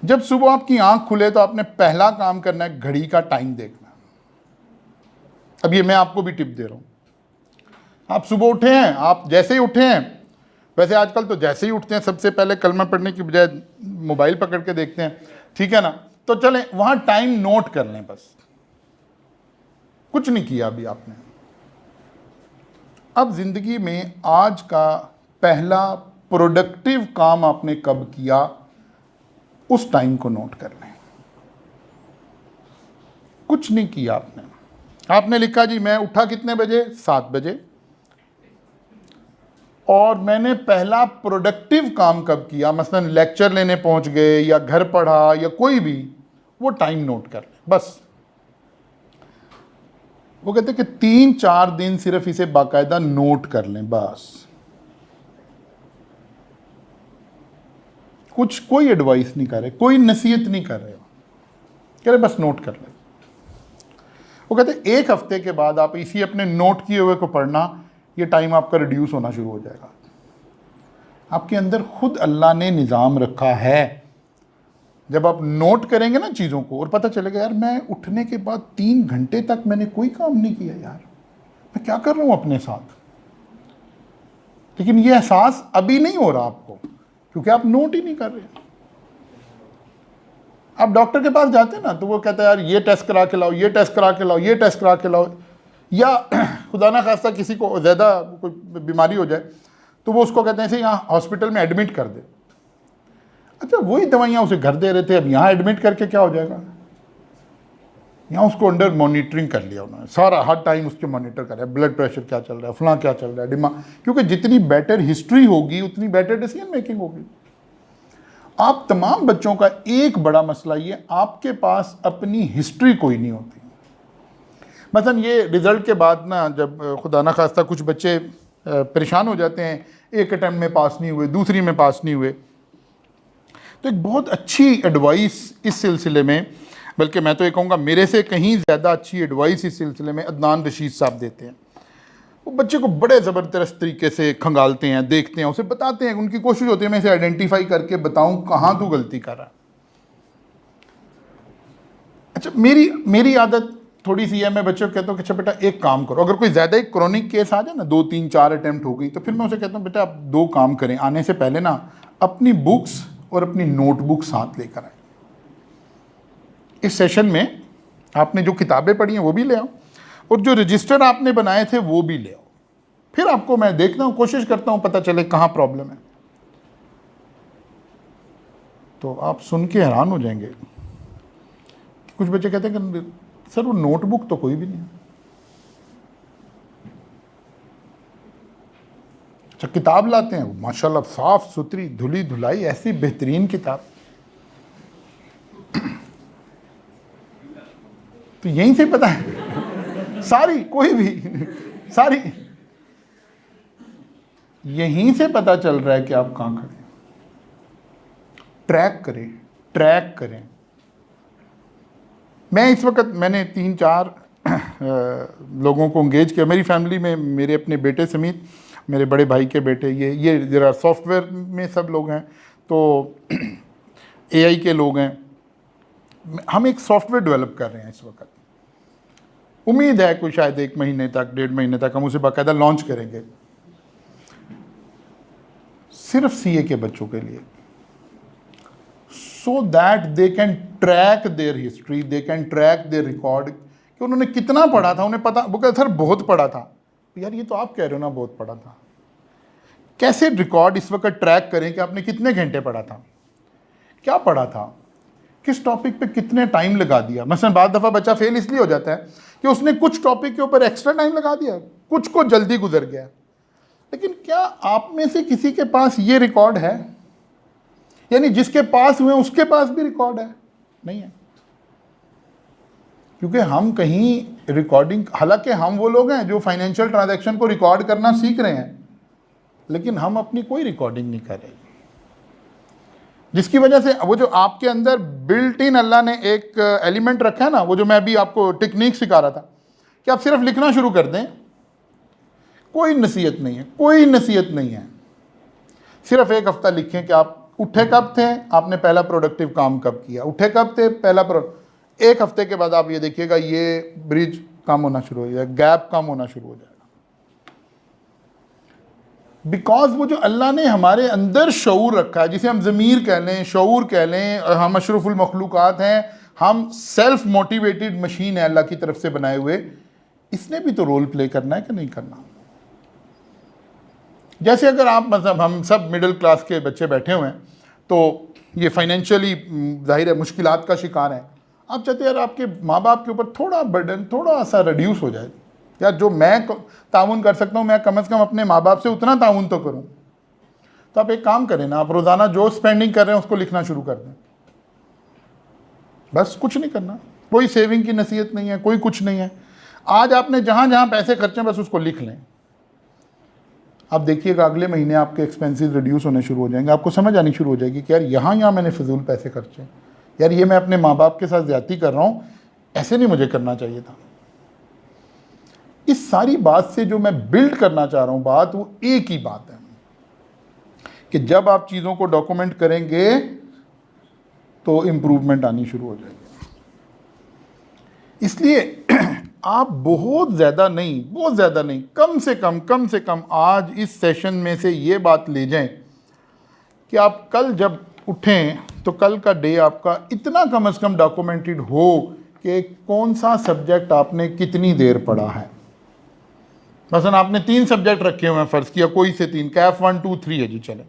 जब सुबह आपकी आंख खुले तो आपने पहला काम करना है घड़ी का टाइम देखना। अब ये मैं आपको भी टिप दे रहा हूँ। आप सुबह उठे हैं, आप जैसे ही उठे हैं, वैसे आजकल तो जैसे ही उठते हैं सबसे पहले कलमा पढ़ने की बजाय मोबाइल पकड़ के देखते हैं, ठीक है ना? तो चलें वहाँ टाइम नोट कर लें, बस कुछ नहीं किया अभी आपने। अब ज़िंदगी में आज का पहला प्रोडक्टिव काम आपने कब किया, उस टाइम को नोट कर लें। कुछ नहीं किया आपने लिखा जी मैं उठा कितने बजे? 7 बजे। और मैंने पहला प्रोडक्टिव काम कब किया, मसलन लेक्चर लेने पहुंच गए या घर पढ़ा या कोई भी, वो टाइम नोट कर लें बस। वो कहते हैं कि 3-4 दिन सिर्फ इसे बाकायदा नोट कर लें बस। कुछ कोई एडवाइस नहीं कर रहे, कोई नसीहत नहीं कर रहे, कह रहे बस नोट कर लें। वो कहते एक हफ्ते के बाद आप इसी अपने नोट किए हुए को पढ़ना, ये टाइम आपका रिड्यूस होना शुरू हो जाएगा। आपके अंदर खुद अल्लाह ने निज़ाम रखा है। जब आप नोट करेंगे ना चीज़ों को और पता चलेगा यार मैं उठने के बाद 3 घंटे तक मैंने कोई काम नहीं किया, यार मैं क्या कर रहा हूँ अपने साथ। लेकिन ये एहसास अभी नहीं हो रहा आपको, क्योंकि आप नोट ही नहीं कर रहे। आप डॉक्टर के पास जाते हैं ना तो वो कहता है यार ये टेस्ट करा के लाओ, ये टेस्ट करा के लाओ, ये टेस्ट करा के लाओ, या खुदा ना खास्ता किसी को ज़्यादा कोई बीमारी हो जाए तो वो उसको कहते हैं ऐसे यहाँ हॉस्पिटल में एडमिट कर दे। अच्छा वही दवाइयाँ उसे घर दे रहे थे, अब यहाँ एडमिट करके क्या हो जाएगा? यहाँ उसको अंडर मॉनिटरिंग कर लिया उन्होंने, सारा हर टाइम उसके मॉनिटर कर रहा है, ब्लड प्रेशर क्या चल रहा है, फलां क्या चल रहा है, दिमाग, क्योंकि जितनी बेटर हिस्ट्री होगी उतनी बेटर डिसीजन मेकिंग होगी। आप तमाम बच्चों का एक बड़ा मसला ये, आपके पास अपनी हिस्ट्री कोई नहीं होती। मसलन ये रिज़ल्ट के बाद ना जब खुदा ना खास्ता कुछ बच्चे परेशान हो जाते हैं, एक अटैम्प्ट में पास नहीं हुए, दूसरी में पास नहीं हुए, तो एक बहुत अच्छी एडवाइस इस सिलसिले में, बल्कि मैं तो ये कहूँगा मेरे से कहीं ज़्यादा अच्छी एडवाइस इस सिलसिले में अदनान रशीद साहब देते हैं। वो बच्चे को बड़े ज़बरदस्त तरीके से खंगालते हैं, देखते हैं, उसे बताते हैं, उनकी कोशिश होती है मैं इसे आइडेंटिफाई करके बताऊं कहाँ तू गलती कर रहा है। अच्छा, मेरी आदत थोड़ी सी है, मैं बच्चों को कहता हूँ कि अच्छा बेटा एक काम करो, अगर कोई ज़्यादा ही क्रोनिक केस आ जाए ना, 2 3 4 अटैम्प्ट हो गई, तो फिर मैं उसे कहता हूँ बेटा आप 2 काम करें, आने से पहले ना अपनी बुक्स और अपनी नोटबुक साथ लेकर आए। इस सेशन में आपने जो किताबें पढ़ी हैं वो भी ले आओ, और जो रजिस्टर आपने बनाए थे वो भी ले आओ। फिर आपको मैं देखता हूँ, कोशिश करता हूँ पता चले कहाँ प्रॉब्लम है। तो आप सुन के हैरान हो जाएंगे, कुछ बच्चे कहते हैं कि सर वो नोटबुक तो कोई भी नहीं है। अच्छा, किताब लाते हैं, माशाल्लाह साफ सुथरी धुली धुलाई ऐसी बेहतरीन किताब, तो यहीं से पता है सारी, कोई भी सारी, यहीं से पता चल रहा है कि आप कहां खड़े हैं। ट्रैक करें। मैं इस वक्त मैंने 3 4 लोगों को एंगेज किया मेरी फैमिली में, मेरे अपने बेटे समेत, मेरे बड़े भाई के बेटे, ये जरा सॉफ्टवेयर में सब लोग हैं, तो एआई के लोग हैं। हम एक सॉफ्टवेयर डेवलप कर रहे हैं इस वक्त, उम्मीद है कोई शायद 1 महीने तक 1.5 महीने तक हम उसे बाकायदा लॉन्च करेंगे, सिर्फ सीए के बच्चों के लिए, so that they can track their history, they can track their record, कि उन्होंने कितना पढ़ा था, उन्हें पता। वो कहते सर बहुत पढ़ा था, यार ये तो आप कह रहे हो ना बहुत पढ़ा था। कैसे रिकॉर्ड इस वक्त ट्रैक करें कि आपने कितने घंटे पढ़ा था, क्या पढ़ा था, किस टॉपिक पे कितने टाइम लगा दिया। मसलन बाद दफ़ा बच्चा फेल इसलिए हो जाता है कि उसने कुछ टॉपिक के ऊपर एक्स्ट्रा टाइम लगा दिया, कुछ को जल्दी गुजर गया। लेकिन क्या आप में से किसी के पास ये रिकॉर्ड है? यानी जिसके पास हुए उसके पास भी रिकॉर्ड है? नहीं है, क्योंकि हम कहीं रिकॉर्डिंग, हालांकि हम वो लोग हैं जो फाइनेंशियल ट्रांजैक्शन को रिकॉर्ड करना सीख रहे हैं, लेकिन हम अपनी कोई रिकॉर्डिंग नहीं कर रहे, जिसकी वजह से वो जो आपके अंदर बिल्ट इन अल्लाह ने एक एलिमेंट रखा है ना, वो जो मैं अभी आपको टेक्निक सिखा रहा था कि आप सिर्फ लिखना शुरू कर दें, कोई नसीहत नहीं है, कोई नसीहत नहीं है। सिर्फ 1 हफ्ता लिखें कि आप उठे कब थे, आपने पहला प्रोडक्टिव काम कब किया, उठे कब थे, पहला 1 हफ्ते के बाद आप ये देखिएगा ये ब्रिज कम होना शुरू हो जाएगा, गैप कम होना शुरू हो जाएगा। बिकॉज वो जो अल्लाह ने हमारे अंदर शऊर रखा है, जिसे हम ज़मीर कह लें, शऊर कह लें, हम अशरफुल मखलूक़ात हैं, हम सेल्फ मोटिवेटेड मशीन है अल्लाह की तरफ से बनाए हुए, इसने भी तो रोल प्ले करना है कि नहीं करना। जैसे अगर आप मतलब हम सब मिडिल क्लास के बच्चे बैठे हुए हैं, तो ये फाइनेंशियली जाहिर है मुश्किलात का शिकार है, आप चाहते हैं यार आपके माँ बाप के ऊपर थोड़ा बर्डन थोड़ा सा रिड्यूस हो जाए, यार जो मैं ताउन कर सकता हूँ मैं कम से कम अपने माँ बाप से उतना ताउन तो करूँ। तो आप एक काम करें ना, आप रोज़ाना जो स्पेंडिंग कर रहे हैं उसको लिखना शुरू कर दें, बस कुछ नहीं करना, कोई सेविंग की नसीहत नहीं है, कोई कुछ नहीं है। आज आपने जहाँ जहाँ पैसे खर्चे बस उसको लिख लें, आप देखिएगा अगले महीने आपके एक्सपेंसेस रिड्यूस होने शुरू हो जाएंगे, आपको समझ आनी शुरू हो जाएगी कि यार यहाँ मैंने फिजूल पैसे खर्चे, यार ये मैं अपने माँ बाप के साथ ज़्यादती कर रहा हूँ, ऐसे नहीं मुझे करना चाहिए था। इस सारी बात से जो मैं बिल्ड करना चाह रहा हूँ बात, वो एक ही बात है कि जब आप चीज़ों को डॉक्यूमेंट करेंगे तो इम्प्रूवमेंट आनी शुरू हो जाएगी। इसलिए आप बहुत ज़्यादा नहीं, कम से कम आज इस सेशन में से ये बात ले जाएं कि आप कल जब उठें तो कल का डे आपका इतना कम से कम डॉक्यूमेंटेड हो कि कौन सा सब्जेक्ट आपने कितनी देर पढ़ा है। मसलन आपने 3 सब्जेक्ट रखे हुए हैं, फ़र्ज़ किया कोई से 3, कैफ 1 2 3 है जी, चले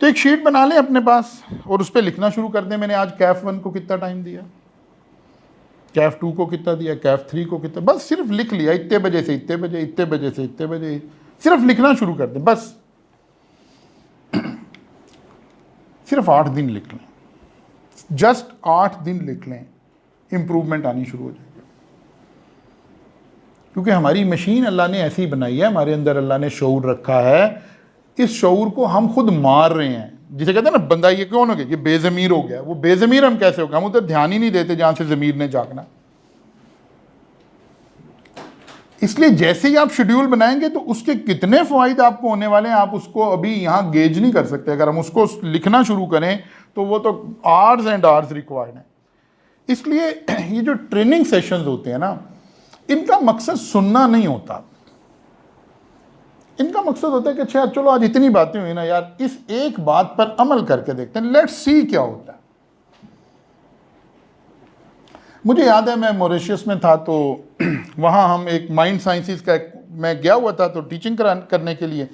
तो एक शीट बना लें अपने पास और उस पर लिखना शुरू कर दें, मैंने आज कैफ 1 को कितना टाइम दिया, कैफ 2 को कितना दिया, कैफ 3 को कितना, बस सिर्फ लिख लिया, इतने बजे से इतने बजे, इतने बजे से इतने बजे, सिर्फ लिखना शुरू कर दें, बस सिर्फ 8 दिन लिख लें, जस्ट 8 दिन लिख लें, इम्प्रूवमेंट आनी शुरू हो जाएगी। क्योंकि हमारी मशीन अल्लाह ने ऐसी बनाई है, हमारे अंदर अल्लाह ने शऊर रखा है, इस शऊर को हम खुद मार रहे हैं। जिसे कहते हैं ना बंदा ये कौन हो गया, ये बेज़मीर हो गया। वो बेज़मीर हम कैसे हो गए, हम उधर ध्यान ही नहीं देते जहां से ज़मीर ने जागना। इसलिए जैसे ही आप शेड्यूल बनाएंगे तो उसके कितने फ़वाइद आपको होने वाले हैं आप उसको अभी यहाँ गेज नहीं कर सकते। अगर हम उसको लिखना शुरू करें तो वो तो आवर्स एंड आवर्स रिक्वायर्ड है। इसलिए ये जो ट्रेनिंग सेशंस होते हैं ना, इनका मकसद सुनना नहीं होता। इनका मकसद होता है कि अच्छा चलो आज इतनी बातें हुई ना यार, इस एक बात पर अमल करके देखते हैं, लेट्स सी क्या होता है। मुझे याद है मैं मॉरिशस में था तो वहाँ हम एक माइंड साइंसेस का मैं गया हुआ था तो टीचिंग करने के लिए,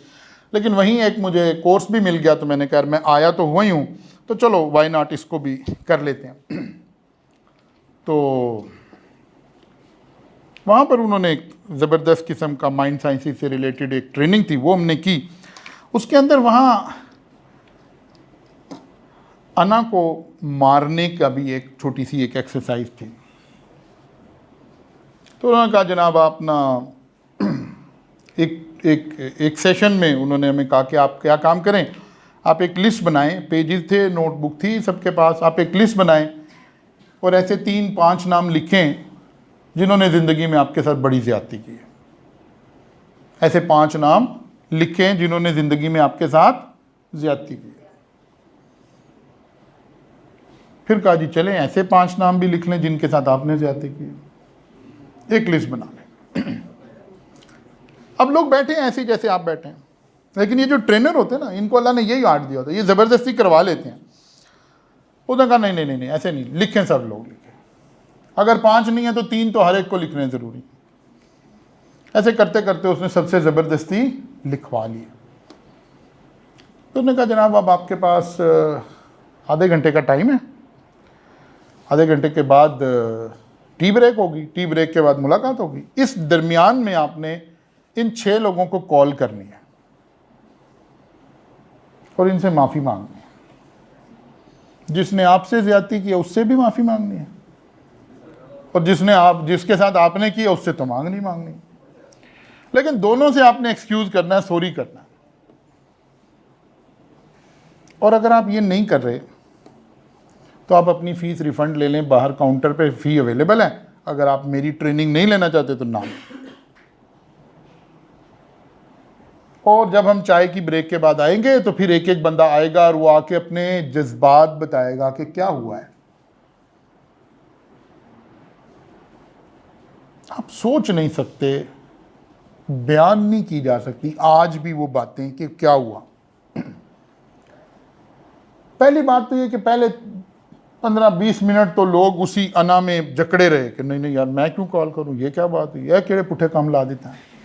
लेकिन वहीं एक मुझे कोर्स भी मिल गया तो मैंने कहा मैं आया तो हुआ ही हूँ तो चलो वाई नॉट इसको भी कर लेते हैं। तो वहाँ पर उन्होंने एक ज़बरदस्त किस्म का माइंड साइंसेस से रिलेटेड एक ट्रेनिंग थी, वो हमने की। उसके अंदर वहाँ अना को मारने का भी एक छोटी सी एक एक्सरसाइज थी। तो उन्होंने कहा जनाब आप ना एक सेशन में उन्होंने हमें कहा कि आप क्या काम करें, आप एक लिस्ट बनाएं, पेजेस थे, नोटबुक थी सबके पास, आप एक लिस्ट बनाएं और ऐसे 3-5 नाम लिखें जिन्होंने ज़िंदगी में आपके साथ बड़ी ज़्यादती की है। ऐसे 5 नाम लिखें जिन्होंने ज़िंदगी में आपके साथ ज़्यादती की है। फिर कहा जी चलें ऐसे 5 नाम भी लिख लें जिनके साथ आपने ज़्यादती की है, एक लिस्ट बना लें। अब लोग बैठे हैं ऐसे जैसे आप बैठे हैं, लेकिन ये जो ट्रेनर होते हैं ना, इनको अल्लाह ने यही आर्ट दिया होता है, ये ज़बरदस्ती करवा लेते हैं। उन्होंने कहा नहीं ऐसे नहीं, लिखें सब लोग लिखें, अगर 5 नहीं है तो 3 तो हर एक को लिखने ज़रूरी। ऐसे करते करते उसने सबसे ज़बरदस्ती लिखवा ली। तो उसने कहा जनाब अब आपके पास आधे घंटे का टाइम है, आधे घंटे के बाद टी ब्रेक होगी, टी ब्रेक के बाद मुलाकात होगी। इस दरमियान में आपने इन 6 लोगों को कॉल करनी है और इनसे माफ़ी मांगनी है। जिसने आपसे ज़्यादती की उससे भी माफ़ी मांगनी है और जिसके साथ आपने किया उससे तो मांगनी मांगनी, लेकिन दोनों से आपने एक्सक्यूज़ करना है, सॉरी करना है। और अगर आप ये नहीं कर रहे तो आप अपनी फ़ीस रिफ़ंड ले लें, बाहर काउंटर पे फ़ी अवेलेबल है। अगर आप मेरी ट्रेनिंग नहीं लेना चाहते तो ना। और जब हम चाय की ब्रेक के बाद आएंगे तो फिर एक एक बंदा आएगा और वो आके अपने जज्बात बताएगा कि क्या हुआ है। आप सोच नहीं सकते, बयान नहीं की जा सकती आज भी वो बातें कि क्या हुआ। पहली बात तो ये कि पहले 15-20 मिनट तो लोग उसी अना में जकड़े रहे कि नहीं यार मैं क्यों कॉल करूं, ये क्या बात है, यह केड़े पुठे काम ला देता है।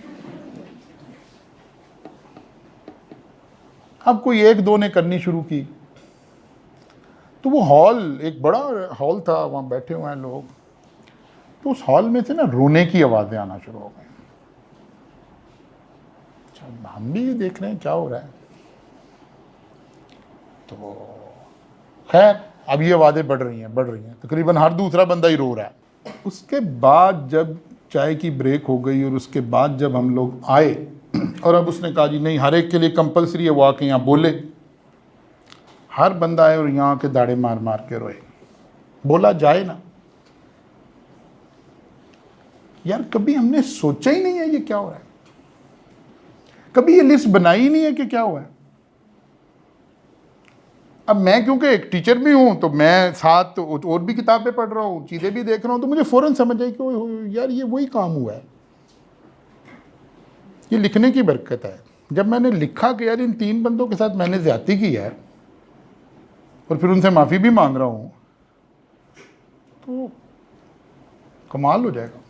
अब कोई 1-2 ने करनी शुरू की तो वो हॉल, एक बड़ा हॉल था, वहाँ बैठे हुए हैं लोग, तो उस हॉल में से ना रोने की आवाज़ें आना शुरू हो गई। हम भी देख रहे हैं क्या हो रहा है। तो खैर अब ये आवाज़ें बढ़ रही हैं, तकरीबन हर दूसरा बंदा ही रो रहा है। उसके बाद जब चाय की ब्रेक हो गई और उसके बाद जब हम लोग आए और अब उसने कहा जी नहीं हर एक के लिए कंपलसरी है वो आके यहाँ बोले। हर बंदा आए और यहाँ के दाड़े मार मार के रोए। बोला जाए ना यार, कभी हमने सोचा ही नहीं है ये क्या हो रहा है, कभी ये लिस्ट बनाई ही नहीं है कि क्या हुआ है। अब मैं क्योंकि एक टीचर भी हूँ तो मैं साथ और भी किताबें पढ़ रहा हूँ, चीज़ें भी देख रहा हूँ, तो मुझे फ़ौरन समझ आई कि यार ये वही काम हुआ है, ये लिखने की बरकत है। जब मैंने लिखा कि यार इन 3 बंदों के साथ मैंने ज़्यादती की है और फिर उनसे माफ़ी भी मांग रहा हूँ तो कमाल हो जाएगा।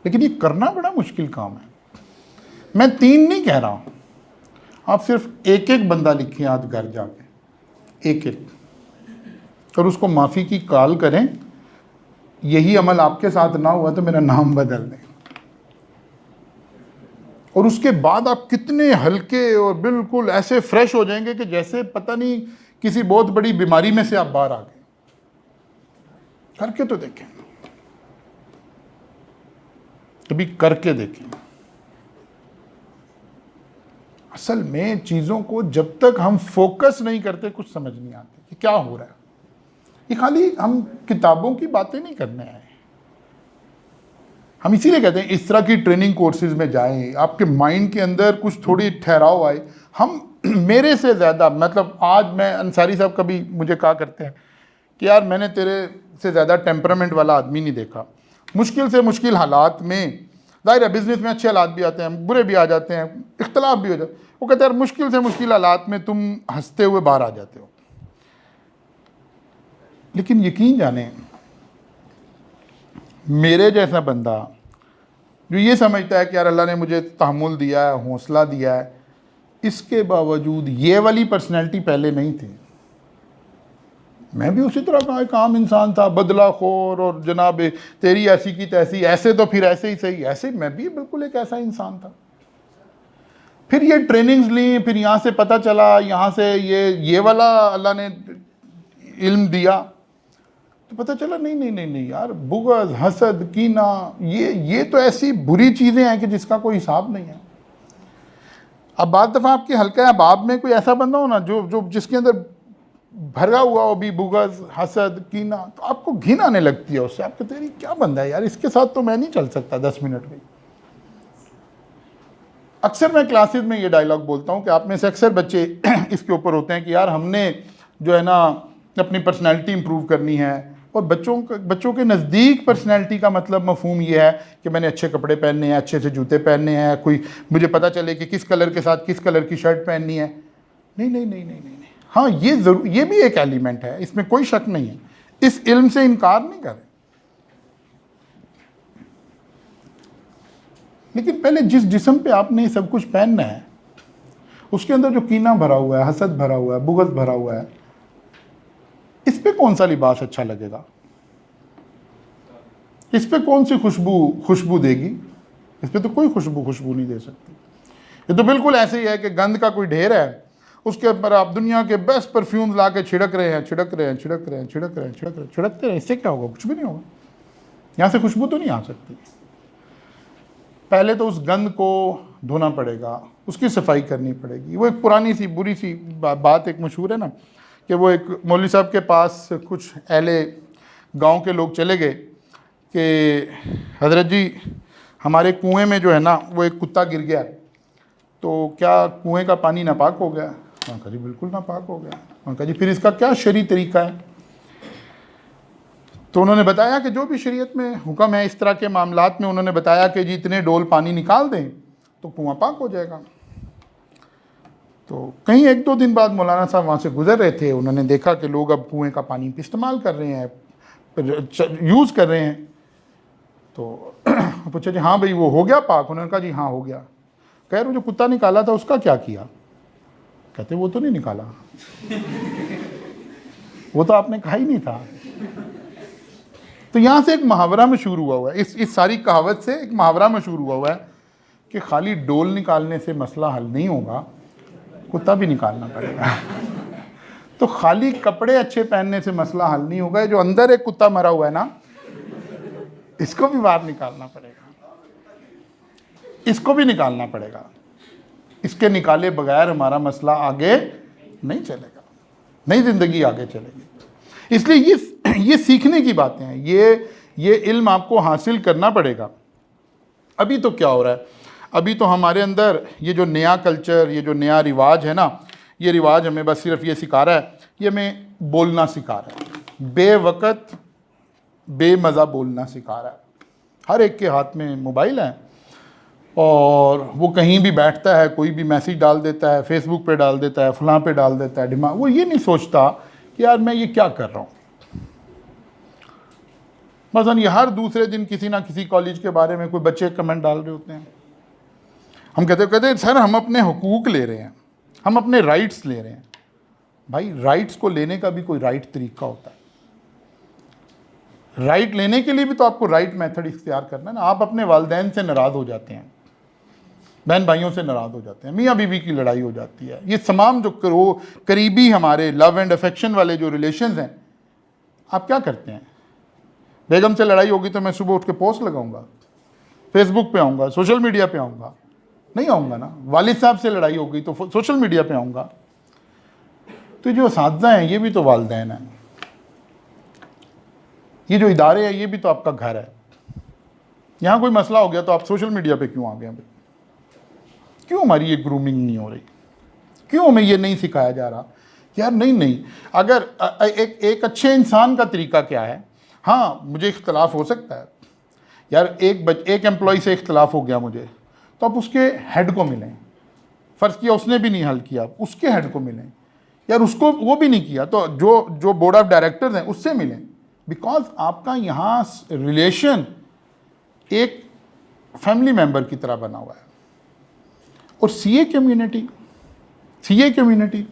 लेकिन ये करना बड़ा मुश्किल काम है। मैं 3 नहीं कह रहा हूँ, आप सिर्फ एक बंदा लिखें आज घर जाके, एक और उसको माफ़ी की कॉल करें। यही अमल आपके साथ ना हुआ तो मेरा नाम बदल दें। और उसके बाद आप कितने हल्के और बिल्कुल ऐसे फ्रेश हो जाएंगे कि जैसे पता नहीं किसी बहुत बड़ी बीमारी में से आप बाहर आ गए। करके तो देखें, कभी करके देखें। असल में चीज़ों को जब तक हम फोकस नहीं करते कुछ समझ नहीं आती कि क्या हो रहा है। ये खाली हम किताबों की बातें नहीं करने आए, हम इसीलिए कहते हैं इस तरह की ट्रेनिंग कोर्सेज में जाएं, आपके माइंड के अंदर कुछ थोड़ी ठहराव आए। हम मेरे से ज़्यादा, मतलब आज मैं, अंसारी साहब कभी मुझे कहा करते हैं कि यार मैंने तेरे से ज़्यादा टेम्परामेंट वाला आदमी नहीं देखा। मुश्किल से मुश्किल हालात में, ज़ाहिर है बिज़नेस में अच्छे हालात भी आते हैं, बुरे भी आ जाते हैं, इख्तलाफ भी हो जाते हैं, वो कहते हैं यार मुश्किल से मुश्किल हालात में तुम हंसते हुए बाहर आ जाते हो। लेकिन यकीन जाने, मेरे जैसा बंदा जो ये समझता है कि यार अल्लाह ने मुझे तहम्मुल दिया है, हौसला दिया है, इसके बावजूद ये वाली पर्सनैलिटी पहले नहीं थी। मैं भी उसी तरह का एक आम इंसान था, बदलाखोर, और जनाब तेरी ऐसी की तैसी, ऐसे तो फिर ऐसे ही सही, ऐसे मैं भी बिल्कुल एक ऐसा इंसान था। फिर ये ट्रेनिंग्स ली, फिर यहाँ से पता चला, यहाँ से ये वाला अल्लाह ने इल्म दिया, तो पता चला नहीं नहीं नहीं नहीं यार, बुग़्ज़, हसद, कीना, ये तो ऐसी बुरी चीज़ें हैं कि जिसका कोई हिसाब नहीं है। अब बात दफ़ा आपके हल्का अहबाब में कोई ऐसा बंदा हो ना जो जिसके अंदर भरा हुआ हो भी बुग़्ज़, हसद, कीना, तो आपको घिन आने लगती है उससे। आप कहते हैं क्या बंदा है यार, इसके साथ तो मैं नहीं चल सकता 10 मिनट भी। अक्सर मैं क्लासेस में ये डायलॉग बोलता हूँ कि आप में से अक्सर बच्चे इसके ऊपर होते हैं कि यार हमने जो है ना अपनी पर्सनैलिटी इंप्रूव करनी है, और बच्चों के नज़दीक पर्सनैलिटी का मतलब मफहूम ये है कि मैंने अच्छे कपड़े पहनने हैं, अच्छे से जूते पहनने हैं, कोई मुझे पता चले कि किस कलर के साथ किस कलर की शर्ट पहननी है। नहीं नहीं नहीं नहीं नहीं, हाँ ये ज़रूर, ये भी एक एलिमेंट है, इसमें कोई शक नहीं है, इस इल्म से इनकार नहीं करें। लेकिन पहले जिस जिस्म पे आपने सब कुछ पहनना है, उसके अंदर जो कीना भरा हुआ है, हसद भरा हुआ है, बुग़्ज़ भरा हुआ है, इस पे कौन सा लिबास अच्छा लगेगा? इस पे कौन सी खुशबू देगी? इस पे तो कोई खुशबू नहीं दे सकती। ये तो बिल्कुल ऐसे ही है कि गंद का कोई ढेर है, उसके ऊपर आप दुनिया के बेस्ट परफ्यूम्स ला के छिड़कते रहे, इससे क्या होगा? कुछ भी नहीं होगा। यहाँ से खुशबू तो नहीं आ सकती। पहले तो उस गंद को धोना पड़ेगा, उसकी सफाई करनी पड़ेगी। वो एक पुरानी सी बुरी सी बात एक मशहूर है ना, कि वो एक मौलवी साहब के पास कुछ अहले गांव के लोग चले गए कि हज़रत जी हमारे कुएं में जो है ना वो एक कुत्ता गिर गया, तो क्या कुएं का पानी नापाक हो गया? उन्होंने कहा जी बिल्कुल नापाक हो गया। उन्होंने कहा जी फिर इसका क्या शरई तरीका है? तो उन्होंने बताया कि जो भी शरीयत में हुक्म है इस तरह के मामलात में, उन्होंने बताया कि जी इतने डोल पानी निकाल दें तो कुआं पाक हो जाएगा। तो कहीं 1-2 दिन बाद मौलाना साहब वहाँ से गुजर रहे थे, उन्होंने देखा कि लोग अब कुएं का पानी इस्तेमाल कर रहे हैं, यूज़ कर रहे हैं। तो पूछा जी हाँ भाई वो हो गया पाक? उन्होंने कहा जी हाँ हो गया। कह रहे जो कुत्ता निकाला था उसका क्या किया? कहते वो तो नहीं निकाला, वो तो आपने कहा ही नहीं था। तो यहाँ से एक मुहावरा मशहूर हुआ है, इस सारी कहावत से एक मुहावरा मशहूर हुआ है कि खाली डोल निकालने से मसला हल नहीं होगा, कुत्ता भी निकालना पड़ेगा। तो खाली कपड़े अच्छे पहनने से मसला हल नहीं होगा, जो अंदर एक कुत्ता मरा हुआ है ना, इसको भी बाहर निकालना पड़ेगा, इसको भी निकालना पड़ेगा। इसके निकाले बगैर हमारा मसला आगे नहीं चलेगा, नई ज़िंदगी आगे चलेगी। इसलिए ये सीखने की बातें हैं, ये इल्म आपको हासिल करना पड़ेगा। अभी तो क्या हो रहा है, अभी तो हमारे अंदर ये जो नया कल्चर, ये जो नया रिवाज है ना, ये रिवाज हमें बस सिर्फ ये सिखा रहा है, ये हमें बोलना सिखा रहा है, बेवक़्त बेमज़ा बोलना सिखा रहा है। हर एक के हाथ में मोबाइल है और वो कहीं भी बैठता है, कोई भी मैसेज डाल देता है, फेसबुक पे डाल देता है, फलां पे डाल देता है, दिमाग वो ये नहीं सोचता कि यार मैं ये क्या कर रहा हूँ। मसलन ये हर दूसरे दिन किसी ना किसी कॉलेज के बारे में कोई बच्चे कमेंट डाल रहे होते हैं। हम कहते हैं सर हम अपने हुकूक ले रहे हैं, हम अपने राइट्स ले रहे हैं। भाई राइट्स को लेने का भी कोई राइट तरीका होता है। राइट लेने के लिए भी तो आपको राइट मेथड इख्तियार करना है ना। आप अपने वालिदैन से नाराज़ हो जाते हैं, बहन भाइयों से नाराज़ हो जाते हैं, मियाँ बीवी की लड़ाई हो जाती है, ये तमाम जो करीबी हमारे लव एंड अफेक्शन वाले जो रिलेशंस हैं, आप क्या करते हैं? बेगम से लड़ाई होगी तो मैं सुबह उठ के पोस्ट लगाऊंगा, फेसबुक पे आऊँगा, सोशल मीडिया पे आऊँगा? नहीं आऊँगा ना। वालिद साहब से लड़ाई होगी तो सोशल मीडिया पे आऊँगा। तो जो असातिज़ा हैं ये भी तो वालिदैन हैं, ये जो इदारे हैं ये भी तो आपका घर है। यहाँ कोई मसला हो गया तो आप सोशल मीडिया पे क्यों आ गए भाई? क्यों हमारी ये ग्रूमिंग नहीं हो रही? क्यों हमें ये नहीं सिखाया जा रहा? यार नहीं, अगर एक अच्छे इंसान का तरीका क्या है? हाँ, मुझे इख्तलाफ हो सकता है यार, एक एम्प्लॉय से इख्तलाफ हो गया मुझे, तो आप उसके हेड को मिलें। फ़र्ज़ किया उसने भी नहीं हल किया, उसके हेड को मिलें। यार उसको वो भी नहीं किया तो जो बोर्ड ऑफ डायरेक्टर्स हैं उससे मिलें, बिकॉज आपका यहाँ रिलेशन एक फैमिली मेंबर की तरह बना हुआ है। और सीए कम्युनिटी,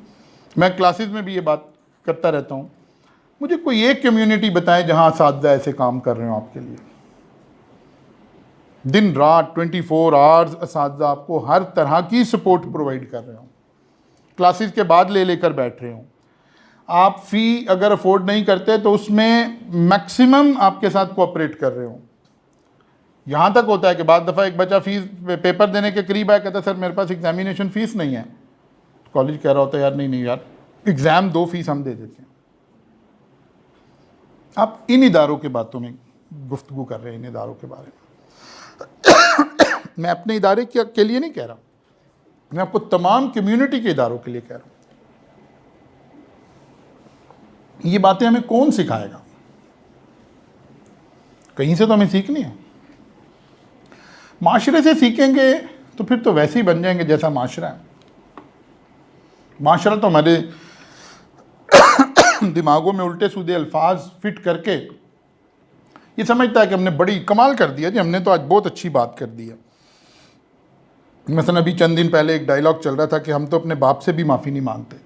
मैं क्लासेस में भी ये बात करता रहता हूँ, मुझे कोई एक कम्युनिटी बताएं जहाँ असातिज़ा ऐसे काम कर रहे हो आपके लिए, दिन रात 24 आवर्स असातिज़ा आपको हर तरह की सपोर्ट प्रोवाइड कर रहे हो, क्लासेस के बाद लेकर बैठ रहे हो। आप फ़ी अगर अफोर्ड नहीं करते तो उसमें मैक्सिमम आपके साथ कोऑपरेट कर रहे हो। यहाँ तक होता है कि बाद दफ़ा एक बच्चा फीस पेपर देने के करीब आया, कहता सर मेरे पास एग्जामिनेशन फ़ीस नहीं है। कॉलेज कह रहा होता है यार नहीं यार, एग्ज़ाम 2 फीस हम दे देते हैं। आप इन इदारों के बातों में गुफ्तगू कर रहे हैं, इन इदारों के बारे में। मैं अपने इदारे के लिए नहीं कह रहा, मैं आपको तमाम कम्युनिटी के इदारों के लिए कह रहा हूँ। ये बातें हमें कौन सिखाएगा? कहीं से तो हमें सीखनी है। माशरे से सीखेंगे तो फिर तो वैसे ही बन जाएंगे जैसा माशरा है। माशरा तो हमारे दिमागों में उल्टे सीधे अल्फाज फिट करके ये समझता है कि हमने बड़ी कमाल कर दिया जी, हमने तो आज बहुत अच्छी बात कर दी है। मसलन अभी चंद दिन पहले एक डायलॉग चल रहा था कि हम तो अपने बाप से भी माफ़ी नहीं मांगते।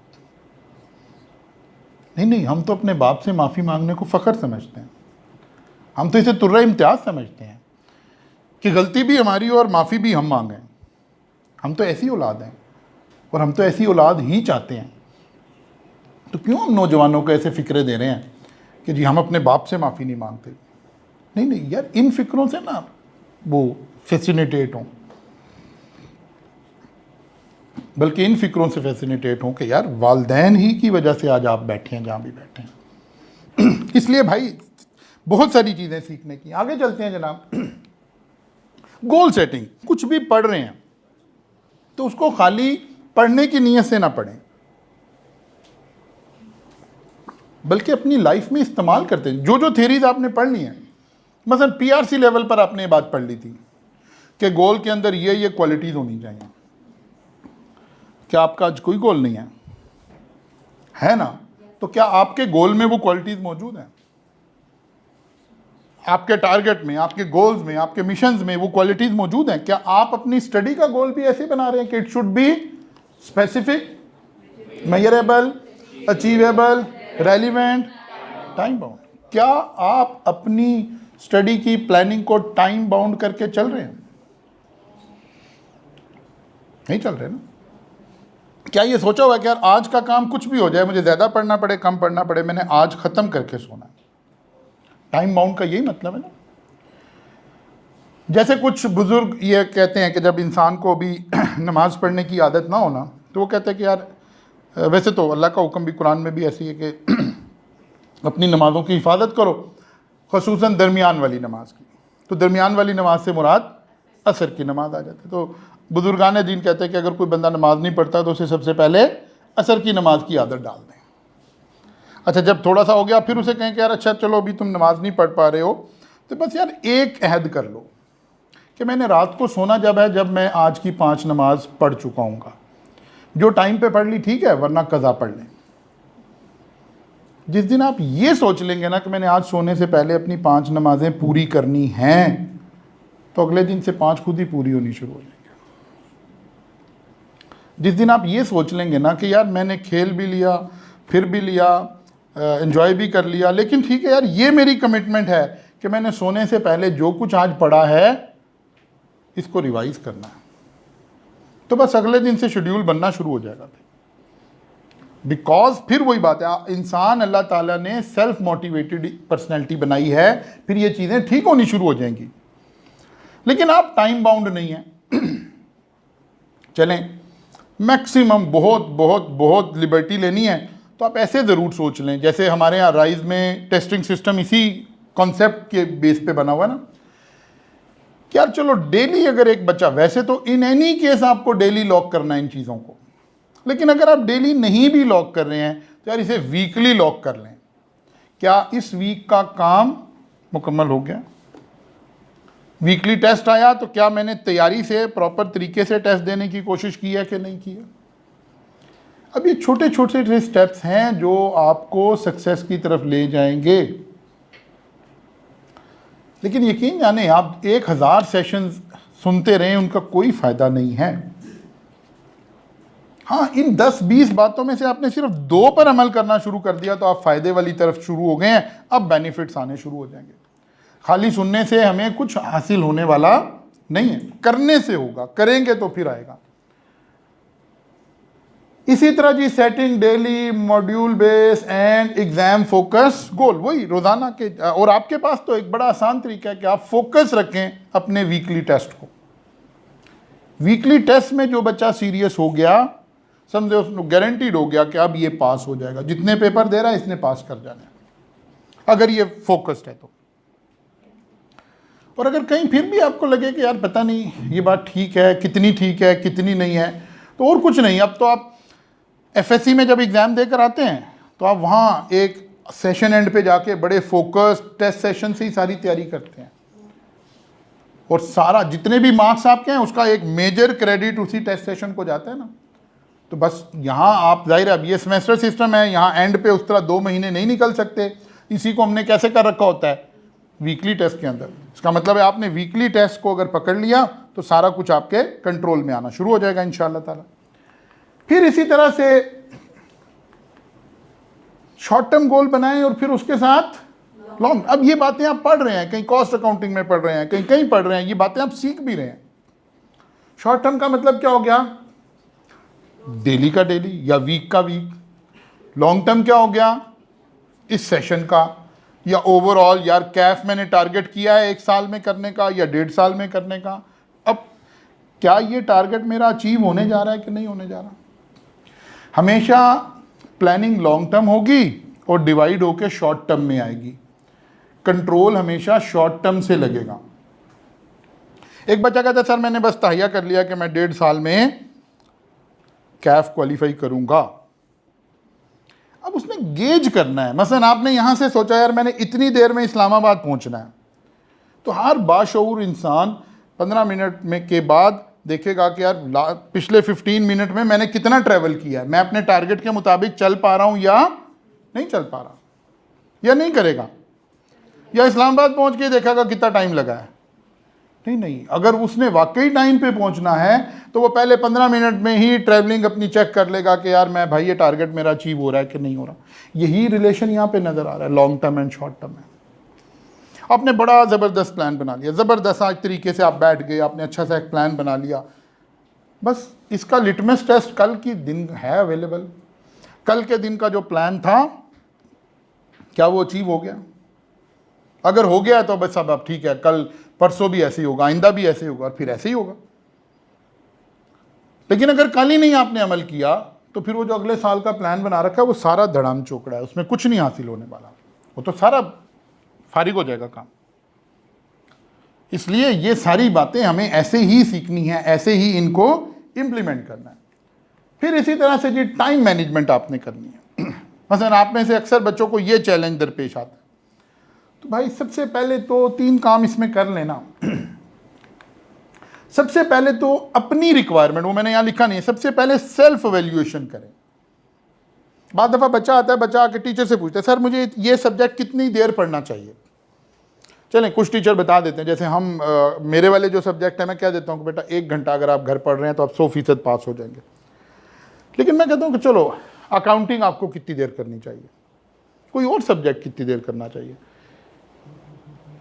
नहीं, हम तो अपने बाप से माफ़ी मांगने को फ़ख्र समझते हैं। हम तो इसे तुर्रा इम्तियाज़ समझते हैं कि गलती भी हमारी और माफ़ी भी हम मांगें। हम तो ऐसी औलाद हैं और हम तो ऐसी औलाद ही चाहते हैं। तो क्यों हम नौजवानों को ऐसे फ़िक्रे दे रहे हैं कि जी हम अपने बाप से माफ़ी नहीं मांगते? नहीं यार, इन फ़िक्रों से ना वो फैसिनेटेट हों, बल्कि इन फ़िक्रों से फैसिनेटेट हों कि यार वालदैन ही की वजह से आज आप बैठे हैं जहाँ भी बैठे हैं। इसलिए भाई बहुत सारी चीज़ें सीखने की। आगे चलते हैं जनाब। गोल सेटिंग, कुछ भी पढ़ रहे हैं तो उसको खाली पढ़ने की नीयत से ना पढ़ें, बल्कि अपनी लाइफ में इस्तेमाल करते हैं। जो थ्योरीज आपने पढ़ ली हैं, मसलन पीआरसी लेवल पर आपने ये बात पढ़ ली थी कि गोल के अंदर ये क्वालिटीज़ होनी चाहिए। क्या आपका आज कोई गोल नहीं है ना? तो क्या आपके गोल में वो क्वालिटीज़ मौजूद हैं? आपके टारगेट में, आपके गोल्स में, आपके मिशंस में वो क्वालिटीज़ मौजूद हैं? क्या आप अपनी स्टडी का गोल भी ऐसे बना रहे हैं कि it should be specific, measurable, achievable, relevant, time bound? क्या आप अपनी स्टडी की प्लानिंग को टाइम बाउंड करके चल रहे हैं? नहीं चल रहे ना। क्या ये सोचा हुआ कि यार आज का काम कुछ भी हो जाए, मुझे ज़्यादा पढ़ना पड़े कम पढ़ना पड़े, मैंने आज ख़त्म करके सोना है? टाइम बाउंड का यही मतलब है ना। जैसे कुछ बुज़ुर्ग ये कहते हैं कि जब इंसान को भी नमाज़ पढ़ने की आदत ना होना, तो वो कहते हैं कि यार वैसे तो अल्लाह का हुक्म भी कुरान में भी ऐसी है कि अपनी नमाज़ों की हिफाजत करो, ख़ुसूसन दरमियान वाली नमाज की। तो दरमियान वाली नमाज से मुराद असर की नमाज आ जाती है। तो बुजुर्गान दीन कहते हैं कि अगर कोई बंदा नमाज नहीं पढ़ता तो उसे सबसे पहले असर की नमाज की आदत डाल दें। अच्छा, जब थोड़ा सा हो गया फिर उसे कहें कि यार अच्छा चलो अभी तुम नमाज नहीं पढ़ पा रहे हो, तो बस यार एक अहद कर लो कि मैंने रात को सोना जब है जब मैं आज की 5 नमाज पढ़ चुका हूँगा। जो टाइम पे पढ़ ली ठीक है, वरना कज़ा पढ़ लें। जिस दिन आप ये सोच लेंगे ना कि मैंने आज सोने से पहले अपनी 5 नमाजें पूरी करनी हैं, तो अगले दिन से 5 खुद ही पूरी होनी शुरू हो जाएंगे। जिस दिन आप ये सोच लेंगे ना कि यार मैंने खेल भी लिया, फिर भी लिया, एंजॉय भी कर लिया, लेकिन ठीक है यार ये मेरी कमिटमेंट है कि मैंने सोने से पहले जो कुछ आज पढ़ा है इसको रिवाइज करना है, तो बस अगले दिन से शेड्यूल बनना शुरू हो जाएगा। बिकॉज फिर वही बात है, इंसान अल्लाह ताला ने सेल्फ मोटिवेटेड पर्सनैलिटी बनाई है, फिर ये चीज़ें ठीक होनी शुरू हो जाएंगी। लेकिन आप टाइम बाउंड नहीं हैं। चलें, मैक्सिमम बहुत बहुत बहुत लिबर्टी लेनी है तो आप ऐसे ज़रूर सोच लें, जैसे हमारे यहाँ राइज में टेस्टिंग सिस्टम इसी कॉन्सेप्ट के बेस पे बना हुआ है ना, कि यार चलो डेली अगर एक बच्चा, वैसे तो इन एनी केस आपको डेली लॉक करना है इन चीज़ों को, लेकिन अगर आप डेली नहीं भी लॉक कर रहे हैं तो यार इसे वीकली लॉक कर लें। क्या इस वीक का काम मुकम्मल हो गया? वीकली टेस्ट आया तो क्या मैंने तैयारी से प्रॉपर तरीके से टेस्ट देने की कोशिश की है कि नहीं की है? अब ये छोटे छोटे स्टेप्स हैं जो आपको सक्सेस की तरफ ले जाएंगे। लेकिन यकीन जाने आप 1000 सेशंस सुनते रहें, उनका कोई फ़ायदा नहीं है। हाँ, इन 10-20 बातों में से आपने सिर्फ 2 पर अमल करना शुरू कर दिया तो आप फ़ायदे वाली तरफ शुरू हो गए हैं। अब बेनिफिट्स आने शुरू हो जाएंगे। खाली सुनने से हमें कुछ हासिल होने वाला नहीं है, करने से होगा, करेंगे तो फिर आएगा। इसी तरह जी, setting daily module base and exam focus goal, वही रोजाना के। और आपके पास तो एक बड़ा आसान तरीका है कि आप फोकस रखें अपने वीकली टेस्ट को। वीकली टेस्ट में जो बच्चा सीरियस हो गया, समझे उसको गारंटीड हो गया कि अब ये पास हो जाएगा, जितने पेपर दे रहा है इसने पास कर जाना है, अगर ये फोकस्ड है तो। और अगर कहीं फिर भी आपको लगे कि यार पता नहीं ये बात ठीक है, कितनी ठीक है कितनी नहीं है, तो और कुछ नहीं, अब तो आप एफएससी में जब एग्ज़ाम देकर आते हैं तो आप वहाँ एक सेशन एंड पे जाके बड़े फोकस टेस्ट सेशन से ही सारी तैयारी करते हैं, और सारा जितने भी मार्क्स आपके हैं उसका एक मेजर क्रेडिट उसी टेस्ट सेशन को जाता है ना। तो बस यहाँ आप जाहिर है, अब ये सेमेस्टर सिस्टम है, यहाँ एंड पे उस तरह 2 महीने नहीं निकल सकते। इसी को हमने कैसे कर रखा होता है, वीकली टेस्ट के अंदर। इसका मतलब है आपने वीकली टेस्ट को अगर पकड़ लिया तो सारा कुछ आपके कंट्रोल में आना शुरू हो जाएगा इंशाअल्लाह ताला। फिर इसी तरह से शॉर्ट टर्म गोल बनाएं और फिर उसके साथ लॉन्ग। अब ये बातें आप पढ़ रहे हैं, कहीं कॉस्ट अकाउंटिंग में पढ़ रहे हैं, कहीं कहीं पढ़ रहे हैं, ये बातें आप सीख भी रहे हैं। शॉर्ट टर्म का मतलब क्या हो गया, डेली का डेली या वीक का वीक। लॉन्ग टर्म क्या हो गया, इस सेशन का या ओवरऑल, यार कैफ मैंने टारगेट किया है 1 साल में करने का या 1.5 साल में करने का। अब क्या ये टारगेट मेरा अचीव होने जा रहा है कि नहीं होने जा रहा। हमेशा प्लानिंग लॉन्ग टर्म होगी और डिवाइड होकर शॉर्ट टर्म में आएगी। कंट्रोल हमेशा शॉर्ट टर्म से लगेगा। एक बच्चा कहता है सर मैंने बस तहैया कर लिया कि मैं 1.5 साल में कैफ क्वालिफाई करूंगा। अब उसने गेज करना है, मसलन आपने यहां से सोचा यार मैंने इतनी देर में इस्लामाबाद पहुंचना है, तो हर बाशऊर इंसान 15 मिनट में के बाद देखेगा कि यार पिछले 15 मिनट में मैंने कितना ट्रैवल किया है, मैं अपने टारगेट के मुताबिक चल पा रहा हूं या नहीं चल पा रहा, या नहीं करेगा, या इस्लामाबाद पहुंच के देखेगा कितना टाइम लगा है। नहीं, अगर उसने वाकई टाइम पे पहुंचना है तो वो पहले 15 मिनट में ही ट्रैवलिंग अपनी चेक कर लेगा कि यार मैं भाई ये टारगेट मेरा अचीव हो रहा है कि नहीं हो रहा। यही रिलेशन यहाँ पे नज़र आ रहा है long term and short term में। आपने बड़ा ज़बरदस्त प्लान बना लिया, ज़बरदस्त आज तरीके से आप बैठ गए, आपने अच्छा सा एक प्लान बना लिया, बस इसका लिटमस टेस्ट कल की दिन है अवेलेबल। कल के दिन का जो प्लान था क्या वो अचीव हो गया? अगर हो गया तो बस अब ठीक है, कल परसों भी ऐसे ही होगा, आइंदा भी ऐसे ही होगा और फिर ऐसे ही होगा। लेकिन अगर कल ही नहीं आपने अमल किया तो फिर वो जो अगले साल का प्लान बना रखा है वो सारा धड़ाम चौकड़ा है, उसमें कुछ नहीं हासिल होने वाला, वो तो सारा फारिग हो जाएगा काम। इसलिए ये सारी बातें हमें ऐसे ही सीखनी है, ऐसे ही इनको इम्प्लीमेंट करना है। फिर इसी तरह से जी टाइम मैनेजमेंट आपने करनी है। मसलन आप में से अक्सर बच्चों को ये चैलेंज दरपेश आता है, तो भाई सबसे पहले तो 3 काम इसमें कर लेना। सबसे पहले तो अपनी रिक्वायरमेंट, वो मैंने यहाँ लिखा नहीं है, सबसे पहले सेल्फ एवेल्युएशन करें। बाद दफ़ा बच्चा आता है, बच्चा आके टीचर से पूछता है सर मुझे ये सब्जेक्ट कितनी देर पढ़ना चाहिए। चलें कुछ टीचर बता देते हैं, जैसे हम मेरे वाले जो सब्जेक्ट है मैं कह देता हूँ कि बेटा 1 घंटा अगर आप घर पढ़ रहे हैं तो आप 100% पास हो जाएंगे। लेकिन मैं कहता हूँ कि चलो अकाउंटिंग आपको कितनी देर करनी चाहिए, कोई और सब्जेक्ट कितनी देर करना चाहिए,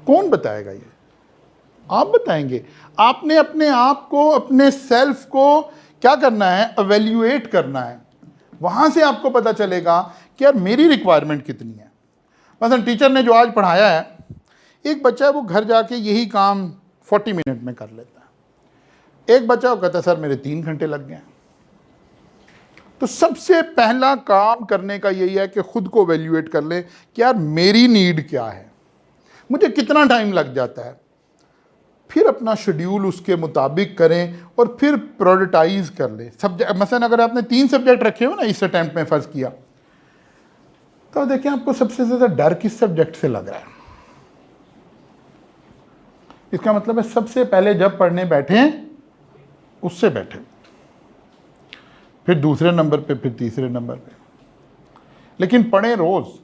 कौन बताएगा? ये आप बताएंगे। आपने अपने आप को, अपने सेल्फ को क्या करना है, एवेल्युएट करना है। वहां से आपको पता चलेगा कि यार मेरी रिक्वायरमेंट कितनी है। मतलब टीचर ने जो आज पढ़ाया है, एक बच्चा है वो घर जाके यही काम 40 मिनट में कर लेता है, एक बच्चा वो कहता है सर मेरे 3 घंटे लग गए। तो सबसे पहला काम करने का यही है कि खुद को एवेल्युएट कर ले कि यार मेरी नीड क्या है, मुझे कितना टाइम लग जाता है। फिर अपना शेड्यूल उसके मुताबिक करें और फिर प्रायोरिटाइज कर लें सब्जेक्ट। मसलन अगर आपने 3 सब्जेक्ट रखे हो ना इस अटेम्प्ट में फ़र्ज़ किया, तो देखिए आपको सबसे ज़्यादा डर किस सब्जेक्ट से लग रहा है। इसका मतलब है सबसे पहले जब पढ़ने बैठे उससे बैठे, फिर दूसरे नंबर पे, फिर तीसरे नंबर पे, लेकिन पढ़ें रोज़।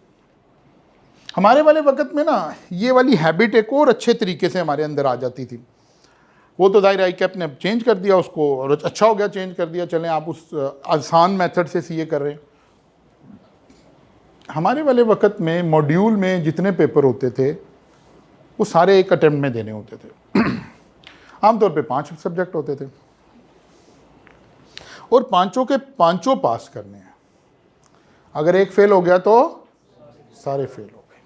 हमारे वाले वक्त में ना ये वाली हैबिट एक और अच्छे तरीके से हमारे अंदर आ जाती थी। वो तो जाहिर है कि आपने चेंज कर दिया उसको, और अच्छा हो गया चेंज कर दिया, चलें आप उस आसान मेथड से सीए कर रहे हैं। हमारे वाले वक्त में मॉड्यूल में जितने पेपर होते थे वो सारे एक अटेम्प्ट में देने होते थे। आमतौर पे 5 सब्जेक्ट होते थे और पांचों के पांचों पास करने हैं। अगर एक फेल हो गया तो सारे फेल हो गए।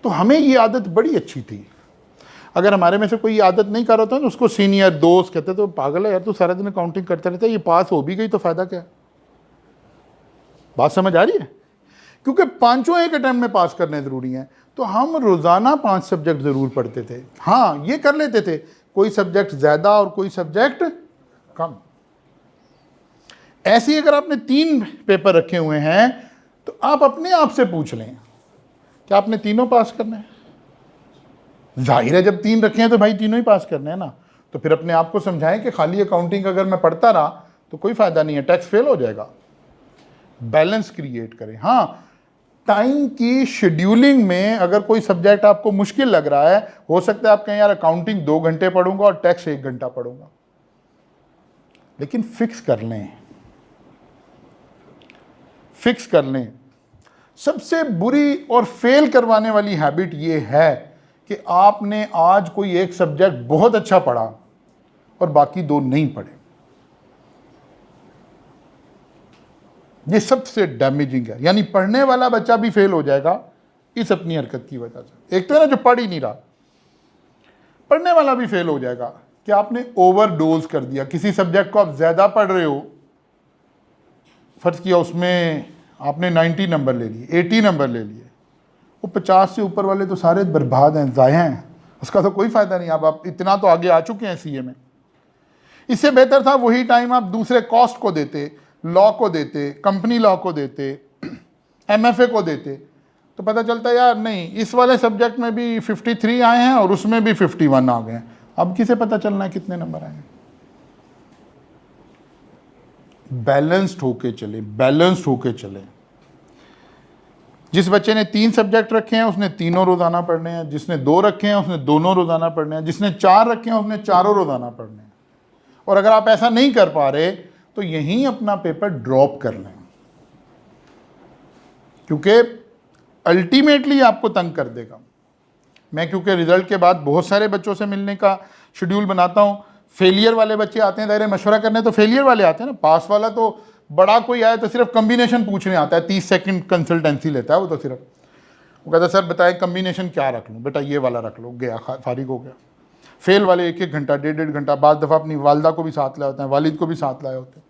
तो हमें ये आदत बड़ी अच्छी थी। अगर हमारे में से कोई आदत नहीं कर रहा था तो उसको सीनियर दोस्त कहते तो पागल है यार, तू सारा दिन काउंटिंग करता रहता है, ये पास हो भी गई तो फायदा क्या है। बात समझ आ रही है? क्योंकि पांचों एक अटेम्प्ट में पास करने ज़रूरी हैं। तो हम रोज़ाना 5 सब्जेक्ट ज़रूर पढ़ते थे। हाँ, ये कर लेते थे, कोई सब्जेक्ट ज़्यादा और कोई सब्जेक्ट कम। ऐसे ही अगर आपने 3 पेपर रखे हुए हैं तो आप अपने आप से पूछ लें क्या आपने तीनों पास करने हैं। जाहिर है जब 3 रखे हैं तो भाई तीनों ही पास करने हैं ना। तो फिर अपने आप को समझाएं कि खाली अकाउंटिंग अगर मैं पढ़ता रहा तो कोई फ़ायदा नहीं है, टैक्स फेल हो जाएगा। बैलेंस क्रिएट करें। हाँ, टाइम की शेड्यूलिंग में अगर कोई सब्जेक्ट आपको मुश्किल लग रहा है, हो सकता है आप कहें यार अकाउंटिंग 2 घंटे पढ़ूंगा और टैक्स 1 घंटा पढ़ूंगा, लेकिन फिक्स कर लें, फिक्स कर लें। सबसे बुरी और फेल करवाने वाली हैबिट ये है कि आपने आज कोई एक सब्जेक्ट बहुत अच्छा पढ़ा और बाकी 2 नहीं पढ़े। ये सबसे डैमेजिंग है। यानी पढ़ने वाला बच्चा भी फेल हो जाएगा इस अपनी हरकत की वजह से। एक तो है ना जो पढ़ ही नहीं रहा, पढ़ने वाला भी फेल हो जाएगा कि आपने ओवरडोज कर दिया। किसी सब्जेक्ट को आप ज़्यादा पढ़ रहे हो, फ़र्ज़ किया उसमें आपने 90 नंबर ले लिए, 80 नंबर ले लिए, वो 50 से ऊपर वाले तो सारे बर्बाद हैं, ज़ाया हैं, उसका तो कोई फ़ायदा नहीं। अब आप इतना तो आगे आ चुके हैं सीए में। इससे बेहतर था वही टाइम आप दूसरे कॉस्ट को देते, लॉ को देते, कंपनी लॉ को देते, एमएफए को देते, तो पता चलता यार नहीं इस वाले सब्जेक्ट में भी 53 आए हैं और उसमें भी 51 आ गए हैं। अब किसे पता चलना है कितने नंबर आए हैं। बैलेंस्ड होके चले, बैलेंस्ड होके चले। जिस बच्चे ने 3 सब्जेक्ट रखे हैं उसने तीनों रोजाना पढ़ने हैं, जिसने 2 रखे हैं उसने दोनों रोजाना पढ़ने हैं, जिसने 4 रखे हैं उसने चारों रोजाना पढ़ने हैं। और अगर आप ऐसा नहीं कर पा रहे तो यहीं अपना पेपर ड्रॉप कर लें, क्योंकि अल्टीमेटली आपको तंग कर देगा। मैं क्योंकि रिजल्ट के बाद बहुत सारे बच्चों से मिलने का शेड्यूल बनाता हूँ। फेलियर वाले बच्चे आते हैं दायरे मशवरा करने, तो फेलियर वाले आते हैं ना। पास वाला तो बड़ा कोई आए तो सिर्फ कम्बिनेशन पूछने आता है, 30 सेकंड कंसल्टेंसी लेता है वो तो सिर्फ। वो कहता है सर बताए कम्बिनेशन क्या रख लूँ, बेटा ये वाला रख लो, गया फारिग हो गया। फेल वाले 1-1 घंटा 1.5 घंटा, बाद दफ़ा अपनी वालदा को भी साथ लाए होते हैं, वालिद को भी साथ लाए होते हैं,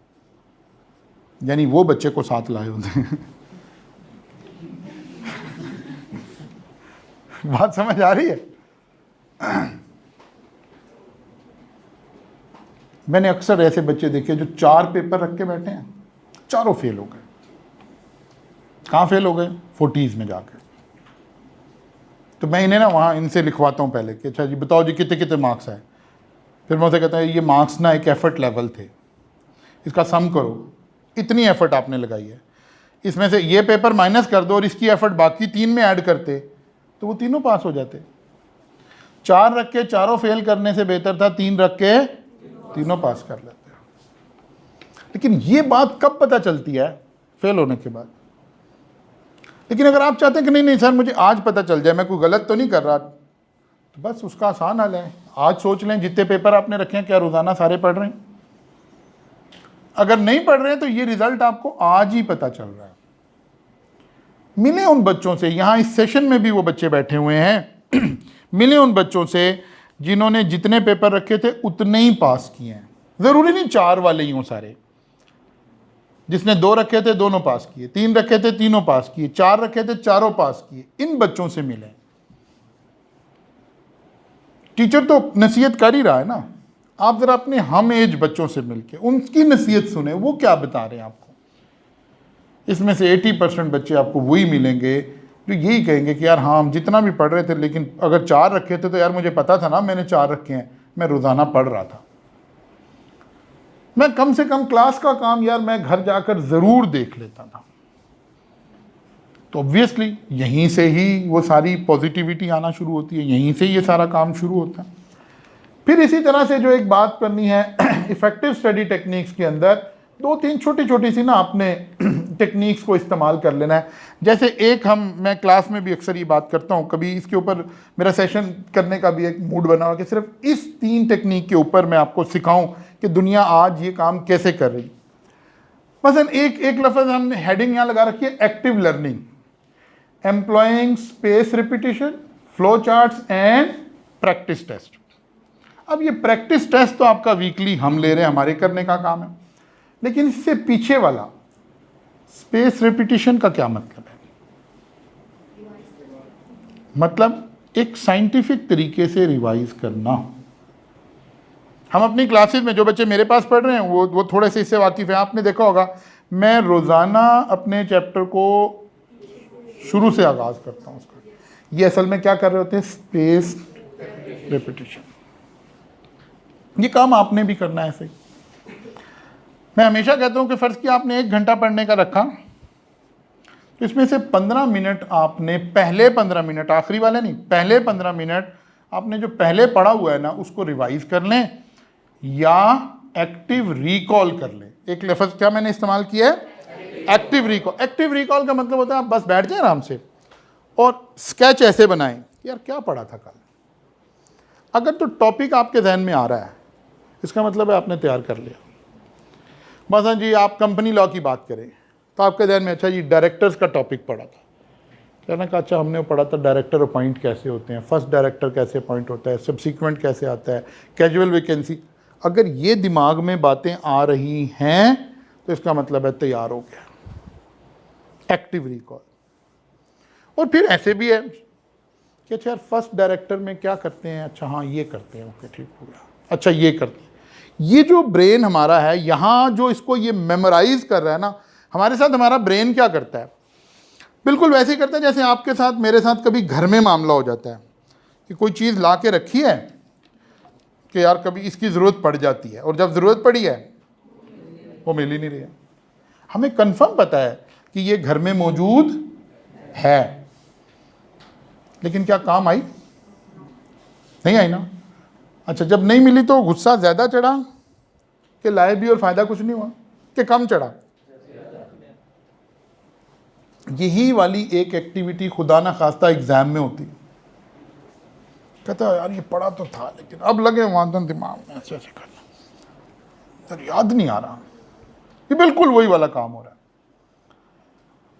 यानी वो बच्चे को साथ लाए होते हैं। बात समझ आ रही है? मैंने अक्सर ऐसे बच्चे देखे जो 4 पेपर रख के बैठे हैं, चारों फेल हो गए। कहाँ फेल हो गए? 40s में जाकर। तो मैं इन्हें ना वहाँ इनसे लिखवाता हूँ पहले कि अच्छा जी बताओ जी कितने कितने मार्क्स आए। फिर मैं उनसे कहता हूँ ये मार्क्स ना एक एफर्ट लेवल थे, इसका सम करो, इतनी एफर्ट आपने लगाई है, इसमें से ये पेपर माइनस कर दो और इसकी एफर्ट बाकी 3 में ऐड करते तो वो तीनों पास हो जाते। 4 रख के चारों फेल करने से बेहतर था 3 रख के तीनों पास कर लेते। लेकिन ये बात कब पता चलती है? फेल होने के बाद। लेकिन अगर आप चाहते हैं कि नहीं नहीं सर मुझे आज पता चल जाए मैं कोई गलत तो नहीं कर रहा, तो बस उसका आसान हल है। आज सोच लें जितने पेपर आपने रखे हैं क्या रोज़ाना सारे पढ़ रहे हैं? अगर नहीं पढ़ रहे हैं तो ये रिजल्ट आपको आज ही पता चल रहा है। मिले उन बच्चों से, यहाँ इस सेशन में भी वो बच्चे बैठे हुए हैं, मिले उन बच्चों से जिन्होंने जितने पेपर रखे थे उतने ही पास किए हैं। ज़रूरी नहीं 4 वाले ही हों सारे। जिसने 2 रखे थे दोनों पास किए, 3 रखे थे तीनों पास किए, 4 रखे थे चारों पास किए। इन बच्चों से मिले, टीचर तो नसीहत कर ही रहा है ना, आप ज़रा अपने हम एज बच्चों से मिलके उनकी नसीहत सुने, वो क्या बता रहे हैं आपको। इसमें से 80% बच्चे आपको वही मिलेंगे जो यही कहेंगे कि यार हाँ हम जितना भी पढ़ रहे थे, लेकिन अगर 4 रखे थे तो यार मुझे पता था ना मैंने 4 रखे हैं, मैं रोज़ाना पढ़ रहा था, मैं कम से कम क्लास का काम यार मैं घर जाकर ज़रूर देख लेता था। तो ऑब्वियसली यहीं से ही वो सारी पॉजिटिविटी आना शुरू होती है, यहीं से ये सारा काम शुरू होता है। फिर इसी तरह से जो एक बात करनी है इफ़ेक्टिव स्टडी टेक्निक्स के अंदर 2-3 छोटी छोटी सी ना आपने टेक्निक्स को इस्तेमाल कर लेना है। जैसे एक मैं क्लास में भी अक्सर ये बात करता हूँ, कभी इसके ऊपर मेरा सेशन करने का भी एक मूड बना हुआ कि सिर्फ इस 3 टेक्निक के ऊपर मैं आपको सिखाऊं कि दुनिया आज ये काम कैसे कर रही। मसलन एक लफ्ज़ हमने हेडिंग यहाँ लगा रखी है, active learning, employing space repetition, flow charts and practice test. अब ये प्रैक्टिस टेस्ट तो आपका वीकली हम ले रहे हैं, हमारे करने का काम है, लेकिन इससे पीछे वाला स्पेस रिपीटिशन का क्या मतलब है? मतलब एक साइंटिफिक तरीके से रिवाइज करना। हम अपनी क्लासेस में जो बच्चे मेरे पास पढ़ रहे हैं वो थोड़े से इससे वाकिफ़ है। आपने देखा होगा मैं रोज़ाना अपने चैप्टर को शुरू से आगाज़ करता हूँ उसका। ये असल में क्या कर रहे होते हैं? Space repetition. ये काम आपने भी करना है ऐसे ही। मैं हमेशा कहता हूँ कि फ़र्ज़ किया आपने 1 घंटा पढ़ने का रखा, तो इसमें से 15 मिनट आपने, पहले 15 मिनट, आखिरी वाले नहीं, पहले 15 मिनट आपने जो पहले पढ़ा हुआ है ना उसको रिवाइज कर लें या एक्टिव रिकॉल कर लें। एक लफ्ज़ क्या मैंने इस्तेमाल किया है? Active recall. एक्टिव रिकॉल का मतलब होता है आप बस बैठ जाएं आराम से और स्केच ऐसे बनाएं, यार क्या पढ़ा था कल। अगर तो टॉपिक आपके जहन में आ रहा है, इसका मतलब है आपने तैयार कर लिया। मसलन जी आप कंपनी लॉ की बात करें तो आपके जहन में अच्छा जी डायरेक्टर्स का टॉपिक पढ़ा था, कहना का अच्छा हमने वो पढ़ा था डायरेक्टर अपॉइंट कैसे होते हैं, फर्स्ट डायरेक्टर कैसे अपॉइंट होता है, सब्सिक्वेंट कैसे आता है, कैजुअल वैकेंसी। अगर ये दिमाग में बातें आ रही हैं तो इसका मतलब है तैयार हो गया, एक्टिव रिकॉल। और फिर ऐसे भी है कि अच्छा यार फर्स्ट डायरेक्टर में क्या करते हैं, अच्छा हाँ ये करते हैं, ओके ठीक हो गया, अच्छा ये करते हैं। ये जो ब्रेन हमारा है यहाँ जो इसको ये मेमोराइज कर रहा है ना, हमारे साथ हमारा ब्रेन क्या करता है, बिल्कुल वैसे ही करता है जैसे आपके साथ मेरे साथ कभी घर में मामला हो जाता है कि कोई चीज़ ला के रखी है कि यार कभी इसकी ज़रूरत पड़ जाती है और जब ज़रूरत पड़ी है वो मिल ही नहीं रही है। हमें कंफर्म पता है कि ये घर में मौजूद है, लेकिन क्या काम आई? नहीं आई ना। अच्छा जब नहीं मिली तो गुस्सा ज़्यादा चढ़ा कि लाए भी और फ़ायदा कुछ नहीं हुआ, कि कम चढ़ा? यही वाली एक एक्टिविटी खुदा ना खास्ता एग्ज़ाम में होती। कहता है यार ये पढ़ा तो था लेकिन अब लगे वहाँ दिमाग में ऐसे ऐसे करना, सर याद नहीं आ रहा। ये बिल्कुल वही वाला काम हो रहा है।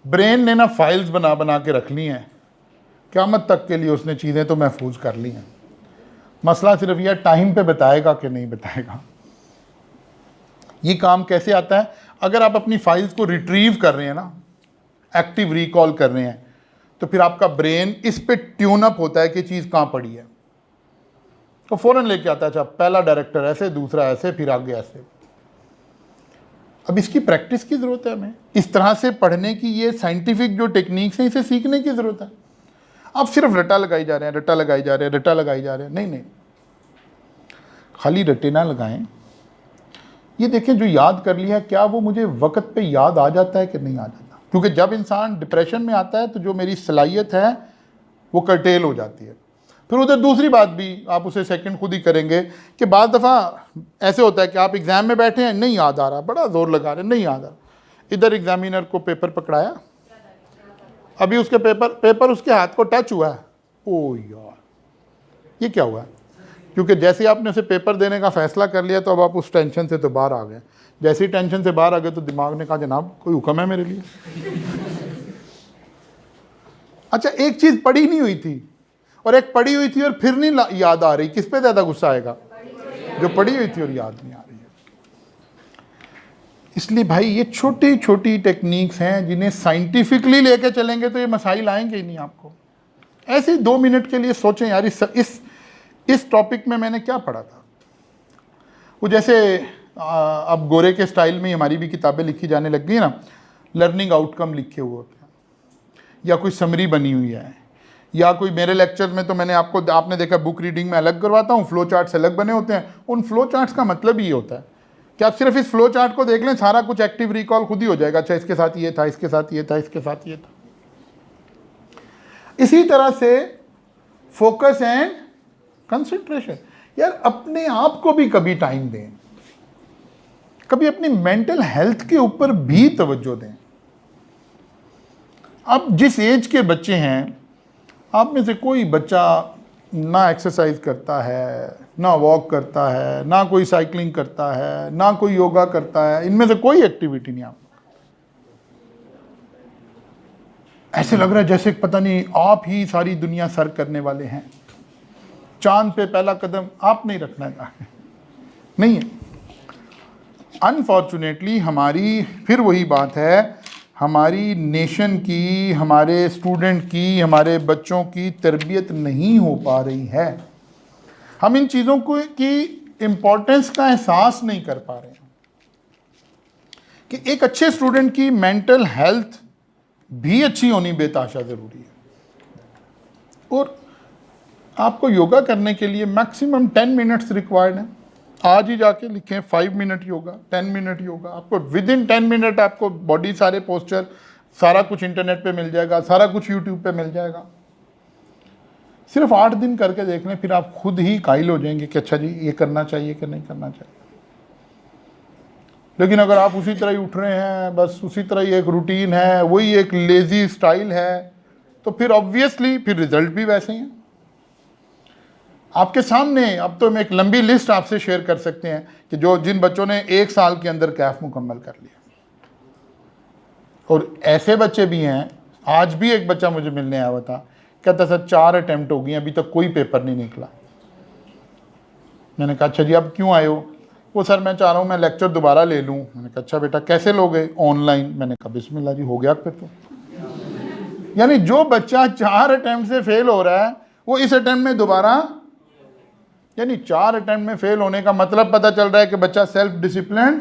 ब्रेन ने ना फाइल्स बना बना के रख ली हैं, क़यामत तक के लिए उसने चीज़ें तो महफूज कर ली हैं। मसला सिर्फ यह टाइम पे बताएगा कि नहीं बताएगा। ये काम कैसे आता है? अगर आप अपनी फाइल्स को रिट्रीव कर रहे हैं ना, एक्टिव रिकॉल कर रहे हैं, तो फिर आपका ब्रेन इस पे ट्यून अप होता है कि चीज़ कहाँ पड़ी है, तो फ़ौरन लेके आता है अच्छा पहला डायरेक्टर ऐसे, दूसरा ऐसे, फिर आगे ऐसे। अब इसकी प्रैक्टिस की ज़रूरत है हमें। इस तरह से पढ़ने की ये साइंटिफिक जो टेक्निक्स हैं इसे सीखने की ज़रूरत है। आप सिर्फ रट्टा लगाई जा रहे हैं, रट्टा लगाई जा रहे हैं, रट्टा लगाई जा रहे हैं, नहीं, खाली रट्टे ना लगाएं। ये देखें जो याद कर लिया क्या वो मुझे वक्त पे याद आ जाता है कि नहीं आ जाता? क्योंकि जब इंसान डिप्रेशन में आता है तो जो मेरी सलाहियत है वो कर्टेल हो जाती है। फिर उधर दूसरी बात भी आप उसे सेकंड खुद ही करेंगे कि बाद दफ़ा ऐसे होता है कि आप एग्ज़ाम में बैठे हैं, नहीं याद आ रहा, बड़ा ज़ोर लगा रहे, नहीं याद आ रहा। इधर एग्जामिनर को पेपर पकड़ाया, अभी उसके पेपर उसके हाथ को टच हुआ है, ओ यार ये क्या हुआ? क्योंकि जैसे ही आपने उसे पेपर देने का फ़ैसला कर लिया तो अब आप उस टेंशन से तो बाहर आ गए। जैसे ही टेंशन से बाहर आ गए तो दिमाग ने कहा जनाब कोई हुक्म है मेरे लिए। अच्छा एक चीज़ पढ़ी नहीं हुई थी और एक पढ़ी हुई थी और फिर नहीं याद आ रही, किस पे ज़्यादा गुस्सा आएगा? जो पढ़ी हुई थी और याद नहीं आ रही है। इसलिए भाई ये छोटी छोटी टेक्निक्स हैं जिन्हें साइंटिफिकली लेके चलेंगे तो ये मसाइल आएंगे ही नहीं आपको। ऐसे ही 2 मिनट के लिए सोचें यार, इस इस टॉपिक में मैंने क्या पढ़ा था, वो जैसे अब गोरे के स्टाइल में हमारी भी किताबें लिखी जाने लग गई ना, लर्निंग आउटकम लिखे हुए होते हैं या कोई समरी बनी हुई है, या कोई मेरे लेक्चर में तो आपने देखा बुक रीडिंग में अलग करवाता हूँ, फ्लो चार्ट्स अलग बने होते हैं। उन फ्लो चार्ट्स का मतलब ये होता है कि आप सिर्फ इस फ्लो चार्ट को देख लें, सारा कुछ एक्टिव रिकॉल खुद ही हो जाएगा। अच्छा, इसके साथ ये था, इसके साथ ये था, इसके साथ ये था। इसी तरह से फोकस एंड कंसंट्रेशन। यार अपने आप को भी कभी टाइम दें, कभी अपनी मेंटल हेल्थ के ऊपर भी तवज्जो दें। अब जिस एज के बच्चे हैं, आप में से कोई बच्चा ना एक्सरसाइज करता है, ना वॉक करता है, ना कोई साइकिलिंग करता है, ना कोई योगा करता है, इनमें से कोई एक्टिविटी नहीं। आप ऐसे लग रहा है जैसे पता नहीं आप ही सारी दुनिया सर करने वाले हैं, चांद पे पहला कदम आप नहीं रखना है। नहीं है। अनफॉर्चुनेटली हमारी फिर वही बात है, हमारी नेशन की, हमारे स्टूडेंट की, हमारे बच्चों की तरबियत नहीं हो पा रही है। हम इन चीज़ों को की इम्पोर्टेंस का एहसास नहीं कर पा रहे हैं कि एक अच्छे स्टूडेंट की मेंटल हेल्थ भी अच्छी होनी बेताशा ज़रूरी है। और आपको योगा करने के लिए मैक्सिमम 10 मिनट्स रिक्वायर्ड है। आज ही जाके लिखें 5 मिनट योगा, 10 मिनट योगा। आपको विद इन 10 मिनट आपको बॉडी, सारे पोस्चर, सारा कुछ इंटरनेट पे मिल जाएगा, सारा कुछ यूट्यूब पे मिल जाएगा। सिर्फ 8 दिन करके देख लें, फिर आप खुद ही कायल हो जाएंगे कि अच्छा जी ये करना चाहिए कि नहीं करना चाहिए। लेकिन अगर आप उसी तरह ही उठ रहे हैं, बस उसी तरह ही एक रूटीन है, वही एक लेजी स्टाइल है, तो फिर ऑब्वियसली फिर रिजल्ट भी वैसे ही हैं। आपके सामने अब तो हम एक लंबी लिस्ट आपसे शेयर कर सकते हैं कि जिन बच्चों ने 1 साल के अंदर कैफ मुकम्मल कर लिया, और ऐसे बच्चे भी हैं। आज भी एक बच्चा मुझे मिलने आया हुआ था, कहता सर 4 अटेम्प्ट हो गई, अभी तक कोई पेपर नहीं निकला। मैंने कहा अच्छा जी अब क्यों आए हो? वो सर मैं चाह रहा हूँ मैं लेक्चर दोबारा ले लूँ। मैंने कहा अच्छा बेटा कैसे लोगे? ऑनलाइन। मैंने कहा बिस्मिल्लाह जी, हो गया फिर तो। यानी जो बच्चा 4 अटेम्प्ट से फेल हो रहा है, वो इस अटेम्प्ट में दोबारा, यानी 4 अटेम्प्ट में फेल होने का मतलब पता चल रहा है कि बच्चा सेल्फ डिसिप्लिन।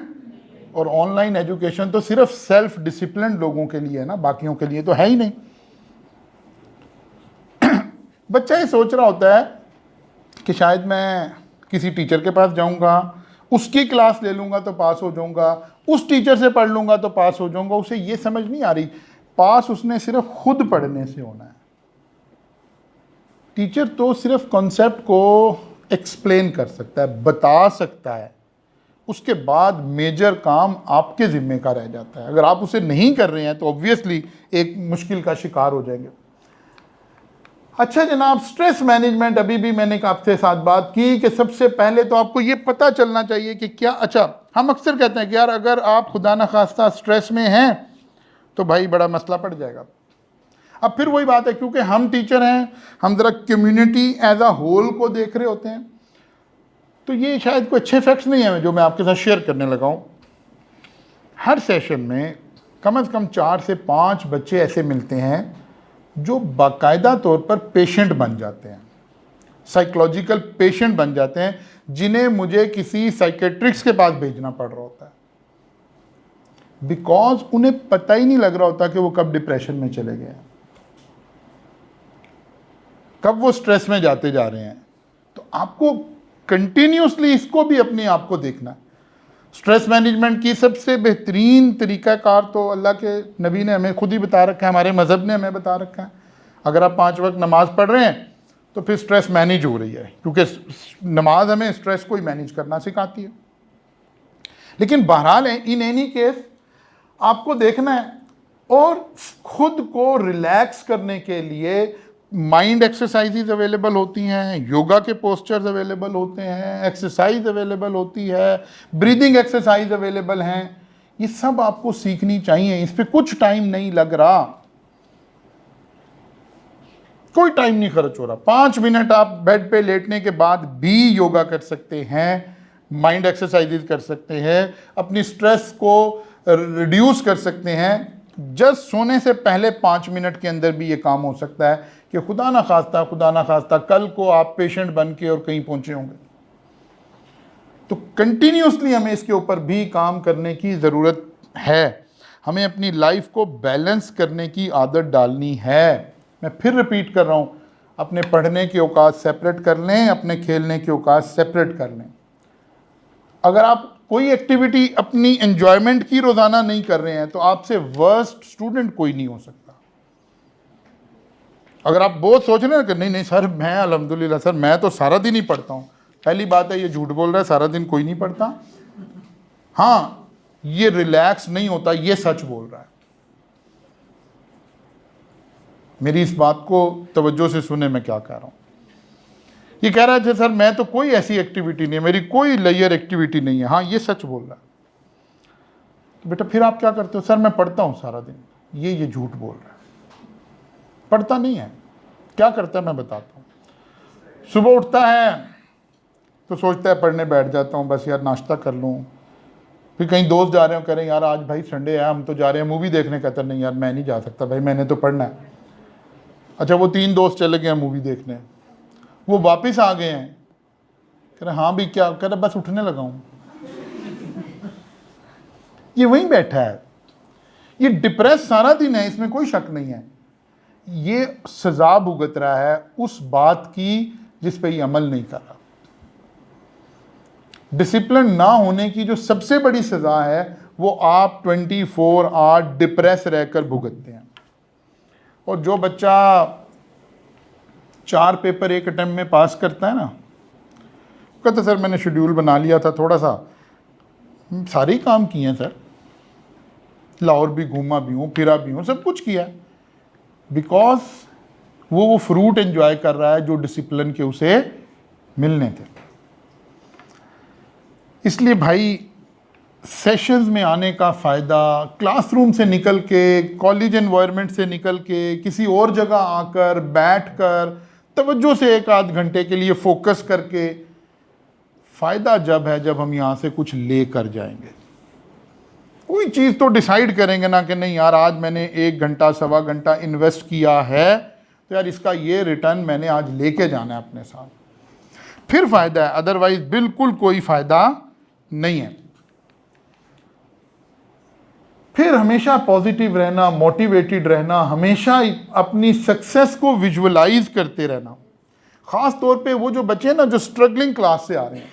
और ऑनलाइन एजुकेशन तो सिर्फ सेल्फ डिसिप्लिन लोगों के लिए है ना, बाकियों के लिए तो है ही नहीं। बच्चा ये सोच रहा होता है कि शायद मैं किसी टीचर के पास जाऊंगा, उसकी क्लास ले लूंगा तो पास हो जाऊंगा, उस टीचर से पढ़ लूंगा तो पास हो जाऊंगा। उसे ये समझ नहीं आ रही पास उसने सिर्फ खुद पढ़ने से होना है। टीचर तो सिर्फ कॉन्सेप्ट को एक्सप्लेन कर सकता है, बता सकता है, उसके बाद मेजर काम आपके जिम्मे का रह जाता है। अगर आप उसे नहीं कर रहे हैं तो ऑब्वियसली एक मुश्किल का शिकार हो जाएंगे। अच्छा जनाब, स्ट्रेस मैनेजमेंट, अभी भी मैंने आपसे साथ बात की कि सबसे पहले तो आपको ये पता चलना चाहिए कि क्या, अच्छा हम अक्सर कहते हैं कि यार अगर आप खुदा न खास्ता स्ट्रेस में हैं तो भाई बड़ा मसला पड़ जाएगा। अब फिर वही बात है, क्योंकि हम टीचर हैं, हम ज़रा कम्युनिटी एज अ होल को देख रहे होते हैं, तो ये शायद कोई अच्छे फैक्ट्स नहीं है जो मैं आपके साथ शेयर करने लगा हूँ। हर सेशन में कम से कम 4 से 5 बच्चे ऐसे मिलते हैं जो बाकायदा तौर पर पेशेंट बन जाते हैं, साइकोलॉजिकल पेशेंट बन जाते हैं, जिन्हें मुझे किसी साइकेट्रिस्ट के पास भेजना पड़ रहा होता है, बिकॉज उन्हें पता ही नहीं लग रहा होता कि वो कब डिप्रेशन में चले गए हैं, कब वो स्ट्रेस में जाते जा रहे हैं। तो आपको कंटिन्यूसली इसको भी अपने आप को देखना है। स्ट्रेस मैनेजमेंट की सबसे बेहतरीन तरीक़ाकार तो अल्लाह के नबी ने हमें खुद ही बता रखा है, हमारे मज़हब ने हमें बता रखा है। अगर आप 5 वक्त नमाज़ पढ़ रहे हैं तो फिर स्ट्रेस मैनेज हो रही है, क्योंकि नमाज हमें स्ट्रेस को ही मैनेज करना सिखाती है। लेकिन बहरहाल इन एनी केस आपको देखना है, और खुद को रिलैक्स करने के लिए माइंड एक्सरसाइजेज अवेलेबल होती हैं, योगा के पोस्चर्स अवेलेबल होते हैं, एक्सरसाइज अवेलेबल होती है, ब्रीदिंग एक्सरसाइज अवेलेबल हैं। ये सब आपको सीखनी चाहिए, इस पे कुछ टाइम नहीं लग रहा, कोई टाइम नहीं खर्च हो रहा। 5 मिनट आप बेड पे लेटने के बाद भी योगा कर सकते हैं, माइंड एक्सरसाइजेज कर सकते हैं, अपनी स्ट्रेस को रिड्यूस कर सकते हैं। जस्ट सोने से पहले 5 मिनट के अंदर भी ये काम हो सकता है कि खुदा ना खास्ता कल को आप पेशेंट बन के और कहीं पहुंचे होंगे। तो कंटिन्यूसली हमें इसके ऊपर भी काम करने की ज़रूरत है। हमें अपनी लाइफ को बैलेंस करने की आदत डालनी है। मैं फिर रिपीट कर रहा हूँ, अपने पढ़ने के औकात सेपरेट कर लें, अपने खेलने के औकात सेपरेट कर लें। अगर आप कोई एक्टिविटी अपनी एंजॉयमेंट की रोज़ाना नहीं कर रहे हैं तो आपसे वर्स्ट स्टूडेंट कोई नहीं हो सकता। अगर आप बहुत सोच रहे हैं कि नहीं सर मैं अल्हम्दुलिल्लाह सर मैं तो सारा दिन ही पढ़ता हूँ, पहली बात है ये झूठ बोल रहा है, सारा दिन कोई नहीं पढ़ता। हाँ, ये रिलैक्स नहीं होता, ये सच बोल रहा है। मेरी इस बात को तवज्जो से सुने मैं क्या कह रहा हूँ। ये कह रहा है सर मैं तो कोई ऐसी एक्टिविटी नहीं है, मेरी कोई लेयर एक्टिविटी नहीं है। हाँ, ये सच बोल रहा है। तो बेटा फिर आप क्या करते हो? सर मैं पढ़ता हूँ सारा दिन। ये झूठ बोल रहा है, पढ़ता नहीं है। क्या करता है मैं बताता हूँ। सुबह उठता है तो सोचता है पढ़ने बैठ जाता हूँ, बस यार नाश्ता कर लूँ। फिर कहीं दोस्त जा रहे हो, कह रहे हैं यार आज भाई संडे है हम तो जा रहे हैं मूवी देखने। कहता नहीं यार मैं नहीं जा सकता भाई, मैंने तो पढ़ना है। अच्छा, वो 3 दोस्त चले गए हैं मूवी देखने, वो वापस आ गए हैं, कह रहे हाँ भी क्या? कह रहे बस उठने लगा हूँ। ये वहीं बैठा है, ये डिप्रेस सारा दिन है, इसमें कोई शक नहीं है। ये सजा भुगत रहा है उस बात की जिस पे ये अमल नहीं कर रहा। डिसिप्लिन ना होने की जो सबसे बड़ी सजा है वो आप 24 आवर डिप्रेस रहकर भुगतते हैं। और जो बच्चा 4 पेपर एक अटेम्प्ट में पास करता है ना, कहता सर मैंने शेड्यूल बना लिया था, थोड़ा सा सारे ही काम किए हैं सर, लाहौर भी घूमा भी हूँ, फिरा भी हूँ, सब कुछ किया है। बिकॉज वो फ्रूट एंजॉय कर रहा है जो डिसिप्लिन के उसे मिलने थे। इसलिए भाई सेशंस में आने का फ़ायदा, क्लासरूम से निकल के, कॉलेज एनवायरनमेंट से निकल के, किसी और जगह आकर बैठकर तवज्जो से 1 आध घंटे के लिए फोकस करके, फ़ायदा जब है जब हम यहाँ से कुछ ले कर जाएंगे। कोई चीज़ तो डिसाइड करेंगे ना कि नहीं यार आज मैंने 1 घंटा सवा घंटा इन्वेस्ट किया है तो यार इसका ये रिटर्न मैंने आज लेके जाना है अपने साथ, फिर फ़ायदा है, अदरवाइज बिल्कुल कोई फ़ायदा नहीं है। फिर हमेशा पॉजिटिव रहना, मोटिवेटेड रहना, हमेशा अपनी सक्सेस को विजुअलाइज करते रहना। ख़ास तौर पे वो जो बच्चे हैं ना जो स्ट्रगलिंग क्लास से आ रहे हैं,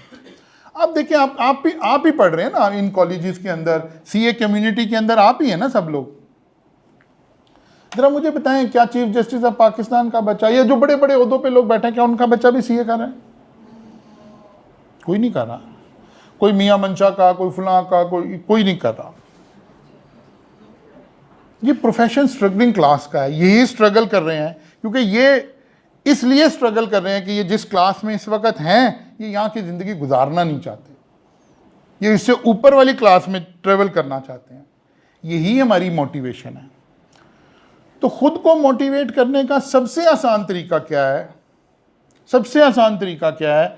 आप देखिए आप ही पढ़ रहे हैं ना इन कॉलेजेस के अंदर, सीए कम्युनिटी के अंदर आप ही है ना सब लोग। जरा मुझे बताएं क्या चीफ जस्टिस ऑफ पाकिस्तान का बच्चा या जो बड़े बड़े ओहदों पे लोग बैठे हैं क्या उनका बच्चा भी सीए कर रहा है? कोई नहीं कर रहा। कोई मियां मंशा का, कोई फलां का, कोई नहीं कर रहा। ये प्रोफेशन स्ट्रगलिंग क्लास का है, यही स्ट्रगल कर रहे हैं क्योंकि ये इसलिए स्ट्रगल कर रहे हैं कि ये जिस क्लास में इस वक्त हैं ये यहाँ की ज़िंदगी गुजारना नहीं चाहते, ये इससे ऊपर वाली क्लास में ट्रेवल करना चाहते हैं। यही हमारी मोटिवेशन है। तो खुद को मोटिवेट करने का सबसे आसान तरीका क्या है? सबसे आसान तरीका क्या है?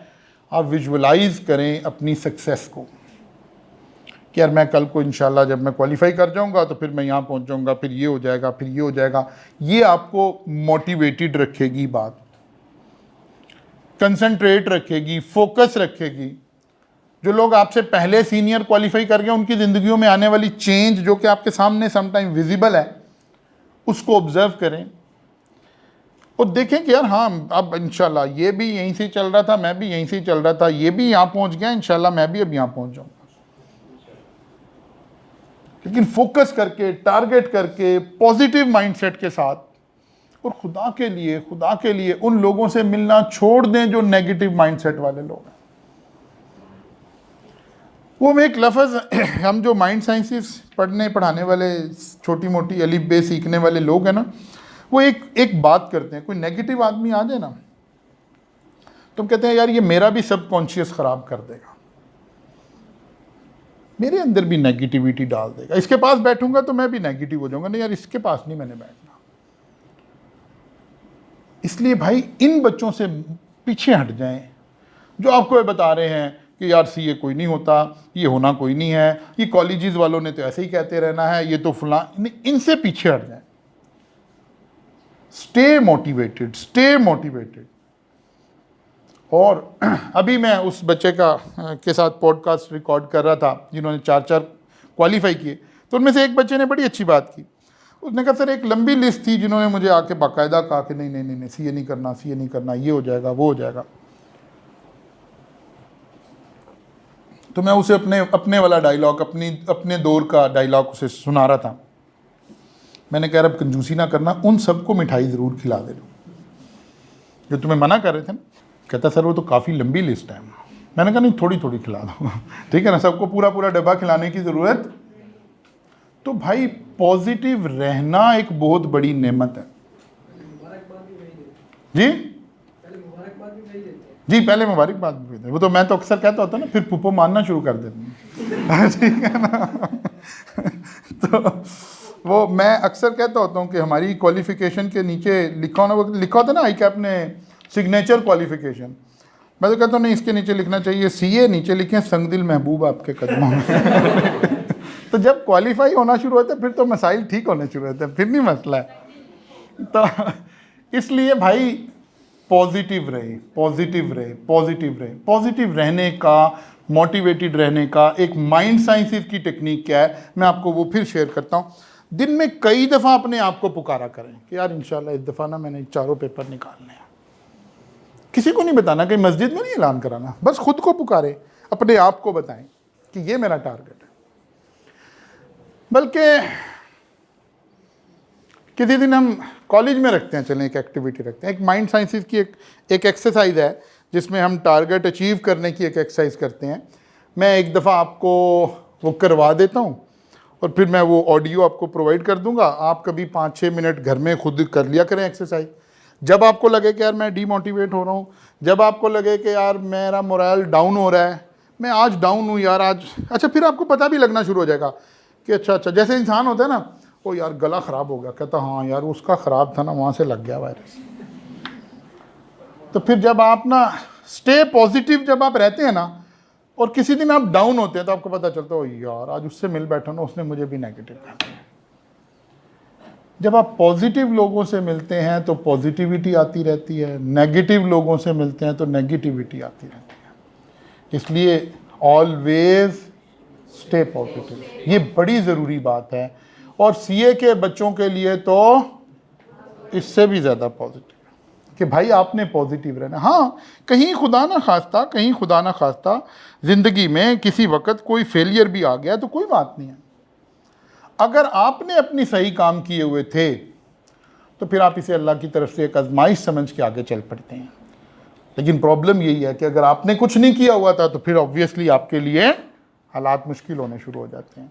आप विजुअलाइज करें अपनी सक्सेस को कि यार मैं कल को इंशाल्लाह जब मैं क्वालिफाई कर जाऊंगा तो फिर मैं यहाँ पहुँच जाऊंगा, फिर ये हो जाएगा, फिर ये हो जाएगा। ये आपको मोटिवेटेड रखेगी, बात कंसंट्रेट रखेगी, फोकस रखेगी। जो लोग आपसे पहले सीनियर क्वालिफाई कर गए उनकी ज़िंदगियों में आने वाली चेंज जो कि आपके सामने समटाइम विजिबल है, उसको ऑब्जर्व करें और देखें कि यार हाँ अब इंशाल्लाह ये भी यहीं से चल रहा था, मैं भी यहीं से चल रहा था, ये भी यहाँ पहुँच गया, इंशाल्लाह मैं भी अब यहाँ पहुँच जाऊँगा। लेकिन फोकस करके, टारगेट करके, पॉजिटिव माइंडसेट के साथ, और खुदा के लिए उन लोगों से मिलना छोड़ दें जो नेगेटिव माइंडसेट वाले लोग हैं। वो में एक लफ्ज़, हम जो माइंड साइंसेस पढ़ाने वाले, छोटी मोटी अलिफ बे सीखने वाले लोग हैं ना, वो एक बात करते हैं। कोई नेगेटिव आदमी आ जाए ना तो हम कहते हैं यार ये मेरा भी सबकॉन्शियस ख़राब कर देगा, मेरे अंदर भी नेगेटिविटी डाल देगा, इसके पास बैठूंगा तो मैं भी नेगेटिव हो जाऊंगा, नहीं यार इसके पास नहीं मैंने बैठना। इसलिए भाई इन बच्चों से पीछे हट जाएं जो आपको ये बता रहे हैं कि यार सीए कोई नहीं होता, ये होना कोई नहीं है, ये कॉलेजेस वालों ने तो ऐसे ही कहते रहना है, ये तो फलां, इनसे पीछे हट जाए। Stay motivated, stay motivated. और अभी मैं उस बच्चे के साथ पॉडकास्ट रिकॉर्ड कर रहा था जिन्होंने 4 क्वालिफाई किए, तो उनमें से एक बच्चे ने बड़ी अच्छी बात की। उसने कहा सर एक लंबी लिस्ट थी जिन्होंने मुझे आके बाकायदा कहा कि नहीं नहीं नहीं नहीं सीए नहीं करना, सीए नहीं करना, ये हो जाएगा वो हो जाएगा। तो मैं उसे अपने वाला डायलॉग, अपने दौर का डायलॉग उसे सुना रहा था। मैंने कहा अब कंजूसी ना करना, उन सबको मिठाई ज़रूर खिला दे जो तुम्हें मना कर रहे थे ना। कहता सर वो तो काफ़ी लंबी लिस्ट है। मैंने कहा नहीं थोड़ी थोड़ी खिला दो, ठीक है ना, सबको पूरा पूरा डब्बा खिलाने की ज़रूरत। तो भाई पॉजिटिव रहना एक बहुत बड़ी नेमत है जी। जी पहले मुबारकबाद भी देते, वो तो मैं तो अक्सर कहता होता ना, फिर पुप्पो मानना शुरू कर देते हैं ठीक है ना। तो वो मैं अक्सर कहता होता हूँ कि हमारी क्वालिफिकेशन के नीचे लिखा होना, वो लिखा होता ना आई कैप ने सिग्नेचर क्वालिफिकेशन, मैं तो कहता हूँ नहीं इसके नीचे लिखना चाहिए सीए, नीचे लिखें संगदिल महबूब आपके कदमों में। तो जब क्वालिफाई होना शुरू होता है फिर तो मसाइल ठीक होने शुरू होते हैं, फिर नहीं मसला है। तो इसलिए भाई पॉजिटिव रहे, पॉजिटिव रहे, पॉजिटिव रहे। पॉजिटिव रहने का, मोटिवेटेड रहने का एक माइंड साइंसिस की टेक्निक क्या है, मैं आपको वो फिर शेयर करता हूँ। दिन में कई दफ़ा अपने आप को पुकारा करें कि यार इंशाल्लाह इस दफ़ा ना मैंने 4 पेपर निकालने हैं। किसी को नहीं बताना, कहीं मस्जिद में नहीं ऐलान कराना, बस खुद को पुकारे, अपने आप को बताएं कि ये मेरा टारगेट है। बल्कि किसी दिन हम कॉलेज में रखते हैं, चलें एक एक्टिविटी रखते हैं, एक माइंड साइंसिस की एक एक्सरसाइज है जिसमें हम टारगेट अचीव करने की एक एक्सरसाइज करते हैं। मैं एक दफ़ा आपको वो करवा देता हूँ और फिर मैं वो ऑडियो आपको प्रोवाइड कर दूंगा। आप कभी 5-6 मिनट घर में खुद कर लिया करें एक्सरसाइज। जब आपको लगे कि यार मैं डीमोटिवेट हो रहा हूँ, जब आपको लगे कि यार मेरा मोरल डाउन हो रहा है, मैं आज डाउन हूँ यार आज, अच्छा फिर आपको पता भी लगना शुरू हो जाएगा कि अच्छा जैसे इंसान होता है ना, ओ यार गला ख़राब हो गया, कहता हाँ यार उसका ख़राब था ना, वहाँ से लग गया वायरस। तो फिर जब आप ना स्टे पॉजिटिव जब आप रहते हैं ना, और किसी दिन आप डाउन होते हैं तो आपको पता चलता है यार आज उससे मिल बैठा ना, उसने मुझे भी नेगेटिव कहा। जब आप पॉजिटिव लोगों से मिलते हैं तो पॉजिटिविटी आती रहती है, नेगेटिव लोगों से मिलते हैं तो नेगेटिविटी आती रहती है। इसलिए ऑलवेज स्टे पॉजिटिव, ये बड़ी ज़रूरी बात है। और सीए के बच्चों के लिए तो इससे भी ज़्यादा पॉजिटिव कि भाई आपने पॉजिटिव रहना। हाँ कहीं खुदा ना खास्ता ज़िंदगी में किसी वक्त कोई फेलियर भी आ गया तो कोई बात नहीं है। अगर आपने अपनी सही काम किए हुए थे तो फिर आप इसे अल्लाह की तरफ से एक आजमाइश समझ के आगे चल पड़ते हैं। लेकिन प्रॉब्लम यही है कि अगर आपने कुछ नहीं किया हुआ था तो फिर ऑब्वियसली आपके लिए हालात मुश्किल होने शुरू हो जाते हैं।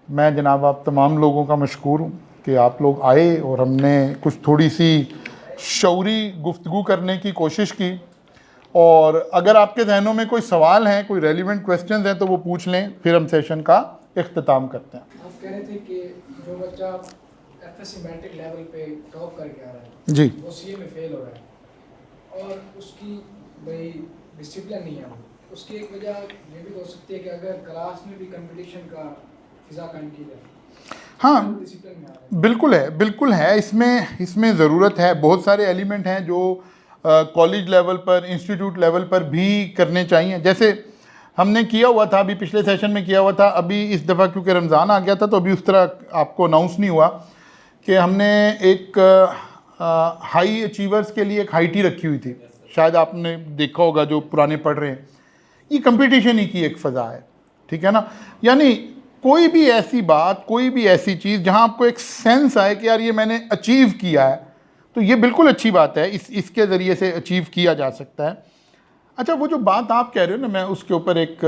मैं जनाब आप तमाम लोगों का मशकूर हूँ कि आप लोग आए और हमने कुछ थोड़ी सी शौरी गुफ्तगू करने की कोशिश की। और अगर आपके जहनों में कोई सवाल हैं, कोई रेलिवेंट क्वेश्चंस हैं तो वो पूछ लें, फिर हम सेशन का इख्तिताम करते हैं। आप कह रहे थे कि जो बच्चा एफएससी मैट्रिक लेवल पे टॉप करके आ रहा है जी, वो सीए में फेल हो रहा है और उसकी भाई डिसिप्लिन नहीं है, उसकी एक वजह ये भी हो सकती है कि अगर क्लास में भी कंपटीशन का फिजा कायम की जाए। हाँ बिल्कुल है, इसमें ज़रूरत है। बहुत सारे एलिमेंट हैं जो कॉलेज लेवल पर, इंस्टीट्यूट लेवल पर भी करने चाहिए। जैसे हमने किया हुआ था, अभी पिछले सेशन में किया हुआ था, अभी इस दफ़ा क्योंकि रमज़ान आ गया था तो अभी उस तरह आपको अनाउंस नहीं हुआ कि हमने एक हाई अचीवर्स के लिए एक हाई टी रखी हुई थी। शायद आपने देखा होगा जो पुराने पढ़ रहे हैं, ये कंपटीशन ही की एक फ़ज़ा है, ठीक है ना। यानी कोई भी ऐसी बात, कोई भी ऐसी चीज़ जहाँ आपको एक सेंस आए कि यार ये मैंने अचीव किया है, तो ये बिल्कुल अच्छी बात है, इसके ज़रिए से अचीव किया जा सकता है। अच्छा वो जो बात आप कह रहे हो ना, मैं उसके ऊपर एक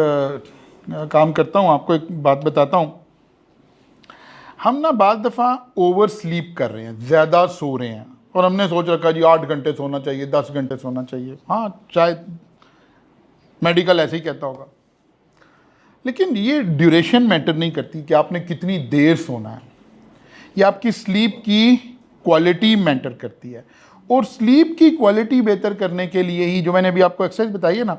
काम करता हूँ, आपको एक बात बताता हूँ। हम ना बाद दफ़ा ओवर स्लीप कर रहे हैं, ज़्यादा सो रहे हैं, और हमने सोच रखा जी 8 घंटे सोना चाहिए, 10 घंटे सोना चाहिए। हाँ शायद मेडिकल ऐसे ही कहता होगा, लेकिन ये ड्यूरेशन मैटर नहीं करती कि आपने कितनी देर सोना है। ये आपकी स्लीप की क्वालिटी मैटर करती है। और स्लीप की क्वालिटी बेहतर करने के लिए ही जो मैंने अभी आपको एक्सरसाइज बताई है ना,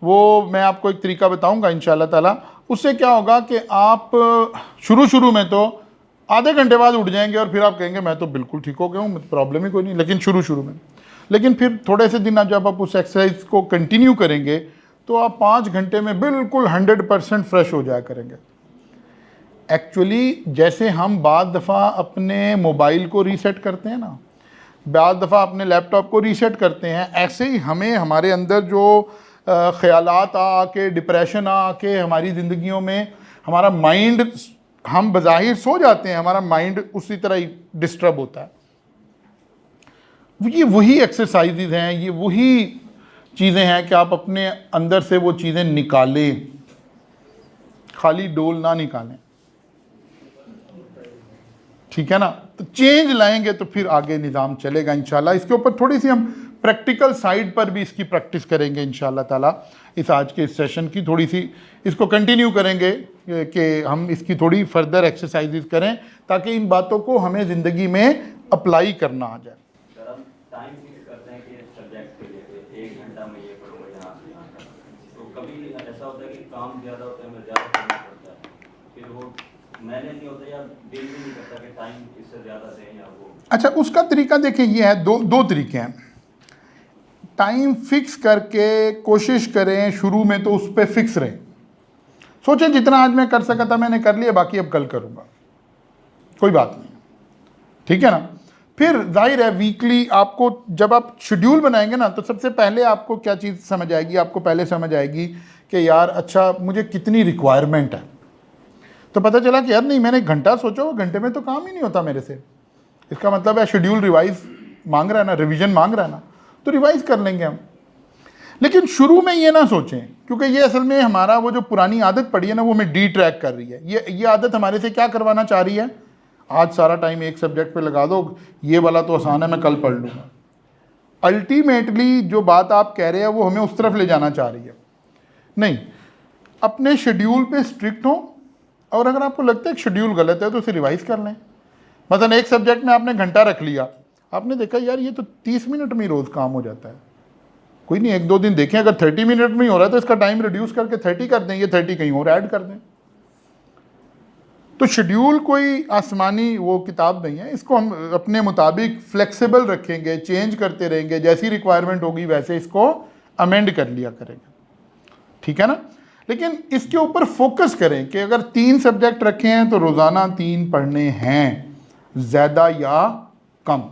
वो मैं आपको एक तरीका बताऊंगा इंशाल्लाह ताला। उससे क्या होगा कि आप शुरू में तो आधे घंटे बाद उठ जाएंगे और फिर आप कहेंगे मैं तो बिल्कुल ठीक हो गया हूँ, प्रॉब्लम ही कोई नहीं, लेकिन शुरू में। लेकिन फिर थोड़े से दिन जब आप उस एक्सरसाइज को कंटिन्यू करेंगे तो आप 5 घंटे में बिल्कुल 100% फ्रेश हो जाया करेंगे। एक्चुअली जैसे हम बाद दफ़ा अपने मोबाइल को रीसेट करते हैं ना, बाद दफ़ा अपने लैपटॉप को रीसेट करते हैं, ऐसे ही हमें हमारे अंदर जो ख़यालात आके, डिप्रेशन आके हमारी ज़िंदगियों में हमारा माइंड, हम बज़ाहिर सो जाते हैं, हमारा माइंड उसी तरह ही डिस्टर्ब होता है। ये वही एक्सरसाइजेज हैं, ये वही चीज़ें हैं कि आप अपने अंदर से वो चीज़ें निकालें, खाली डोल ना निकालें, ठीक है ना। तो चेंज लाएंगे तो फिर आगे निज़ाम चलेगा इंशाल्लाह। इसके ऊपर थोड़ी सी हम प्रैक्टिकल साइड पर भी इसकी प्रैक्टिस करेंगे इंशाल्लाह ताला। इस आज के इस सेशन की थोड़ी सी इसको कंटिन्यू करेंगे कि हम इसकी थोड़ी फर्दर एक्सरसाइजेज करें ताकि इन बातों को हमें ज़िंदगी में अप्लाई करना आ जाए। टाइम फिक्स करते हैं कि सब्जेक्ट के लिए 1 घंटा में ये पढ़ूंगा यहाँ से यहाँ तक, तो कभी ऐसा होता है कि काम ज़्यादा होता है, मैं ज़्यादा करना पड़ता है, फिर वो मैंने नहीं होता या दिल भी नहीं करता कि टाइम इससे ज़्यादा दें या वो। अच्छा, उसका तरीका देखें, ये है दो तरीके हैं। टाइम फिक्स करके कोशिश करें शुरू में तो उस पर फिक्स रहें, सोचें जितना आज मैं कर सका था मैंने कर लिया, बाकी अब कल करूँगा, कोई बात नहीं, ठीक है ना। फिर जाहिर है वीकली आपको जब आप शेड्यूल बनाएंगे ना तो सबसे पहले आपको क्या चीज़ समझ आएगी, आपको पहले समझ आएगी कि यार अच्छा मुझे कितनी रिक्वायरमेंट है। तो पता चला कि यार नहीं, मैंने 1 घंटा सोचा, वो घंटे में तो काम ही नहीं होता मेरे से। इसका मतलब है शेड्यूल रिवाइज मांग रहा है ना, रिवीजन मांग रहा है ना, तो रिवाइज कर लेंगे हम। लेकिन शुरू में ये ना सोचें, क्योंकि ये असल में हमारा वो जो पुरानी आदत पड़ी है ना, वो हमें डिट्रैक्ट कर रही है। ये आदत हमारे से क्या करवाना चाह रही है, आज सारा टाइम एक सब्जेक्ट पे लगा दो, ये वाला तो आसान है मैं कल पढ़ लूँगा। अल्टीमेटली जो बात आप कह रहे हैं वो हमें उस तरफ ले जाना चाह रही है। नहीं, अपने शेड्यूल पे स्ट्रिक्ट हो, और अगर आपको लगता है कि शेड्यूल गलत है तो उसे रिवाइज कर लें। मतलब एक सब्जेक्ट में आपने घंटा रख लिया, आपने देखा यार ये तो 30 मिनट में ही रोज़ काम हो जाता है, कोई नहीं 1-2 दिन देखें, अगर 30 मिनट में ही हो रहा है तो इसका टाइम रिड्यूस करके 30 कर दें, ये 30 कहीं और ऐड कर दें। तो शेड्यूल कोई आसमानी वो किताब नहीं है, इसको हम अपने मुताबिक फ्लेक्सिबल रखेंगे, चेंज करते रहेंगे, जैसी रिक्वायरमेंट होगी वैसे इसको अमेंड कर लिया करेंगे, ठीक है ना। लेकिन इसके ऊपर फोकस करें कि अगर 3 सब्जेक्ट रखे हैं तो रोज़ाना 3 पढ़ने हैं, ज़्यादा या कम।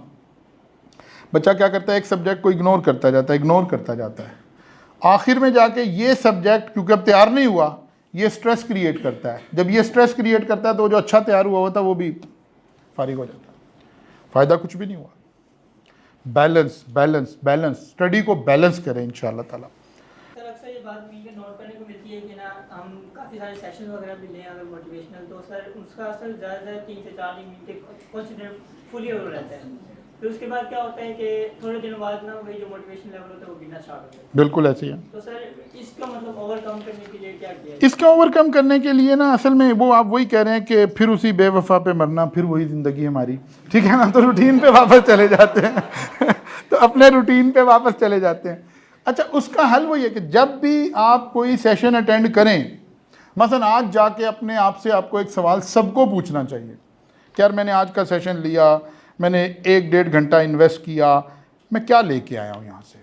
बच्चा क्या करता है, एक सब्जेक्ट को इग्नोर करता जाता है, आखिर में जाके ये सब्जेक्ट क्योंकि अब तैयार नहीं हुआ, ये स्ट्रेस क्रिएट करता है। जब ये स्ट्रेस क्रिएट करता है तो जो अच्छा तैयार हुआ होता है वो भी फारिग हो जाता है, फ़ायदा कुछ भी नहीं हुआ। बैलेंस बैलेंस बैलेंस, स्टडी को बैलेंस करें इंशाल्लाह ताला। सर अक्सर ये बात मिलकर नोट करने को मिलती है कि ना हम काफ़ी सारे सेशन वगैरह भी लें अगर मोटिवेशनल, तो सर उसका असर ज़्यादा 3 से 4 दिन कंसिडर फुली हो रहता है, फिर उसके बाद क्या होता है कि थोड़े दिनों बाद ना वही जो मोटिवेशन लेवल होता है वो गिरना स्टार्ट होता है। बिल्कुल ऐसे ही है। तो सर इसका मतलब ओवरकम करने के लिए क्या किया है? इसका ओवरकम करने के लिए ना असल में वो आप वही कह रहे हैं कि फिर उसी बेवफा पे मरना, फिर वही ज़िंदगी हमारी, ठीक है ना। तो रूटीन पे वापस चले जाते हैं तो अपने रूटीन पे वापस चले जाते हैं। अच्छा, उसका हल वही है कि जब भी आप कोई सेशन अटेंड करें, मसलन आज जाके अपने आप से आपको एक सवाल सबको पूछना चाहिए कि यार मैंने आज का सेशन लिया, मैंने 1-1.5 घंटा इन्वेस्ट किया, मैं क्या लेके आया हूँ यहाँ से,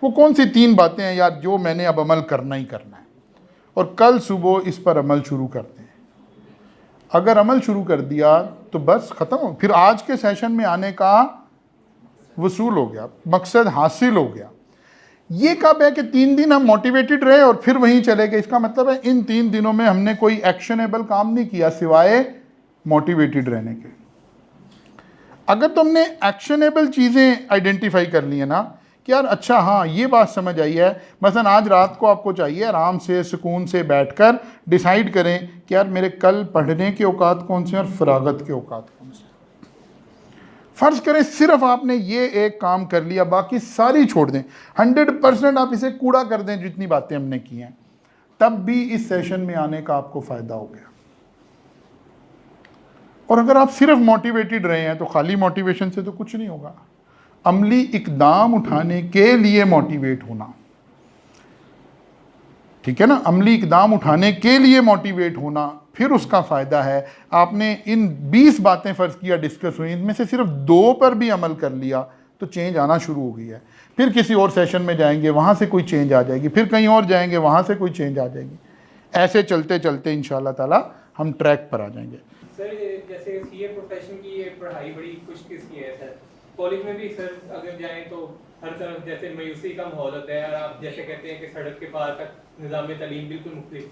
वो कौन सी 3 बातें हैं यार जो मैंने अब अमल करना ही करना है, और कल सुबह इस पर अमल शुरू करते हैं। अगर अमल शुरू कर दिया तो बस ख़त्म हो, फिर आज के सेशन में आने का वसूल हो गया, मकसद हासिल हो गया। ये कब है कि 3 दिन हम मोटिवेटेड रहे और फिर वहीं चले गए, इसका मतलब है इन 3 दिनों में हमने कोई एक्शनेबल काम नहीं किया सिवाय मोटिवेटेड रहने के। अगर तुमने एक्शनेबल चीज़ें आइडेंटिफाई कर ली है ना कि यार अच्छा हाँ ये बात समझ आई है, मसलन आज रात को आपको चाहिए आराम से सुकून से बैठकर डिसाइड करें कि यार मेरे कल पढ़ने के औकात कौन से हैं और फरागत के औकात कौन से। फ़र्ज़ करें सिर्फ आपने ये एक काम कर लिया, बाकी सारी छोड़ दें, 100% आप इसे कूड़ा कर दें जितनी बातें हमने की हैं, तब भी इस सेशन में आने का आपको फ़ायदा हो गया। और अगर आप सिर्फ मोटिवेटेड रहे हैं तो खाली मोटिवेशन से तो कुछ नहीं होगा, अमली इकदाम उठाने के लिए मोटिवेट होना। ठीक है ना, अमली इकदाम उठाने के लिए मोटिवेट होना, फिर उसका फ़ायदा है। आपने इन 20 बातें फ़र्ज़ किया डिस्कस हुई, इनमें से सिर्फ 2 पर भी अमल कर लिया तो चेंज आना शुरू हो गई है। फिर किसी और सेशन में जाएंगे, वहाँ से कोई चेंज आ जाएगी, फिर कहीं और जाएंगे, वहाँ से कोई चेंज आ जाएगी। ऐसे चलते चलते इंशाल्लाह ताला हम ट्रैक पर आ जाएंगे। सर जैसे सीए प्रोफेशन की ये पढ़ाई बड़ी खुशकिस्मती की है सर, कॉलेज में भी सर अगर जाएं तो हर तरफ जैसे मायूसी का माहौल होता है, और आप जैसे कहते हैं कि सड़क के पार तक निज़ाम तालीम बिल्कुल मुख्तलिफ।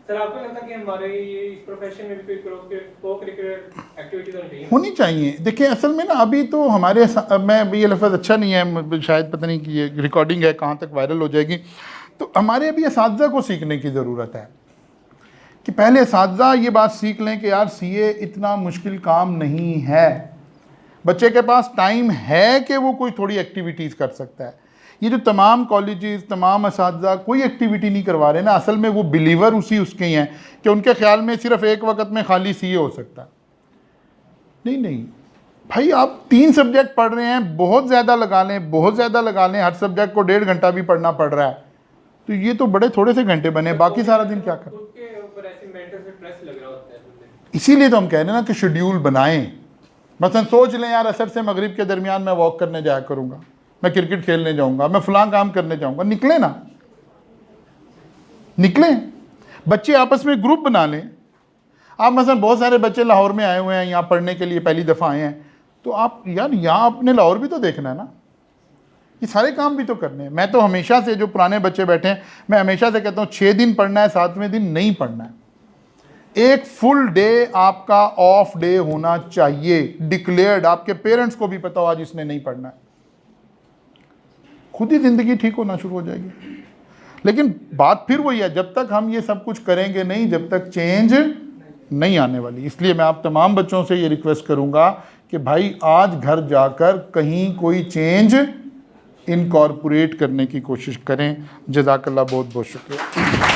सर आपको लगता है कि हमारे ये इस प्रोफेशन में भी कोई को करिकुलर एक्टिविटीज होनी चाहिए? देखिए असल में ना अभी तो हमारे मैं ये लफ्ज़ अच्छा नहीं है, शायद पता नहीं कि ये रिकॉर्डिंग है कहाँ तक वायरल हो जाएगी, तो हमारे अभी असातिज़ा को सीखने की ज़रूरत है कि पहले असातिज़ा ये बात सीख लें कि यार सीए इतना मुश्किल काम नहीं है। बच्चे के पास टाइम है कि वो कोई थोड़ी एक्टिविटीज़ कर सकता है। ये जो तमाम कॉलेजेस, तमाम असातिज़ा कोई एक्टिविटी नहीं करवा रहे ना, असल में वो बिलीवर उसके ही हैं कि उनके ख्याल में सिर्फ एक वक्त में खाली सीए हो सकता है। नहीं भाई, आप 3 सब्जेक्ट पढ़ रहे हैं, बहुत ज़्यादा लगा लें, हर सब्जेक्ट को 1.5 घंटा भी पढ़ना पड़ रहा है, तो ये तो बड़े थोड़े से घंटे बने, बाकी सारा दिन क्या करें? इसीलिए तो हम कह रहे हैं ना कि शेड्यूल बनाएं। मसलन सोच लें यार असर से मगरिब के दरमियान मैं वॉक करने जाया करूँगा, मैं क्रिकेट खेलने जाऊँगा, मैं फ़लाँ काम करने जाऊँगा, निकलें। बच्चे आपस में ग्रुप बना लें। आप मसलन बहुत सारे बच्चे लाहौर में आए हुए हैं, यहाँ पढ़ने के लिए पहली दफ़ा आए हैं, तो आप यार यहाँ अपने लाहौर भी तो देखना है ना, ये सारे काम भी तो करने हैं। मैं तो हमेशा से, जो पुराने बच्चे बैठे हैं, मैं हमेशा से कहता हूँ 6 दिन पढ़ना है, 7वें दिन नहीं पढ़ना है। एक फुल डे आपका ऑफ डे होना चाहिए, डिक्लेयर्ड, आपके पेरेंट्स को भी पता हो आज इसने नहीं पढ़ना है, खुद ही ज़िंदगी ठीक होना शुरू हो जाएगी। लेकिन बात फिर वही है, जब तक हम ये सब कुछ करेंगे नहीं, जब तक चेंज नहीं आने वाली। इसलिए मैं आप तमाम बच्चों से ये रिक्वेस्ट करूँगा कि भाई आज घर जाकर कहीं कोई चेंज इनकॉर्पोरेट करने की कोशिश करें। जज़ाकल्लाह, बहुत बहुत शुक्रिया।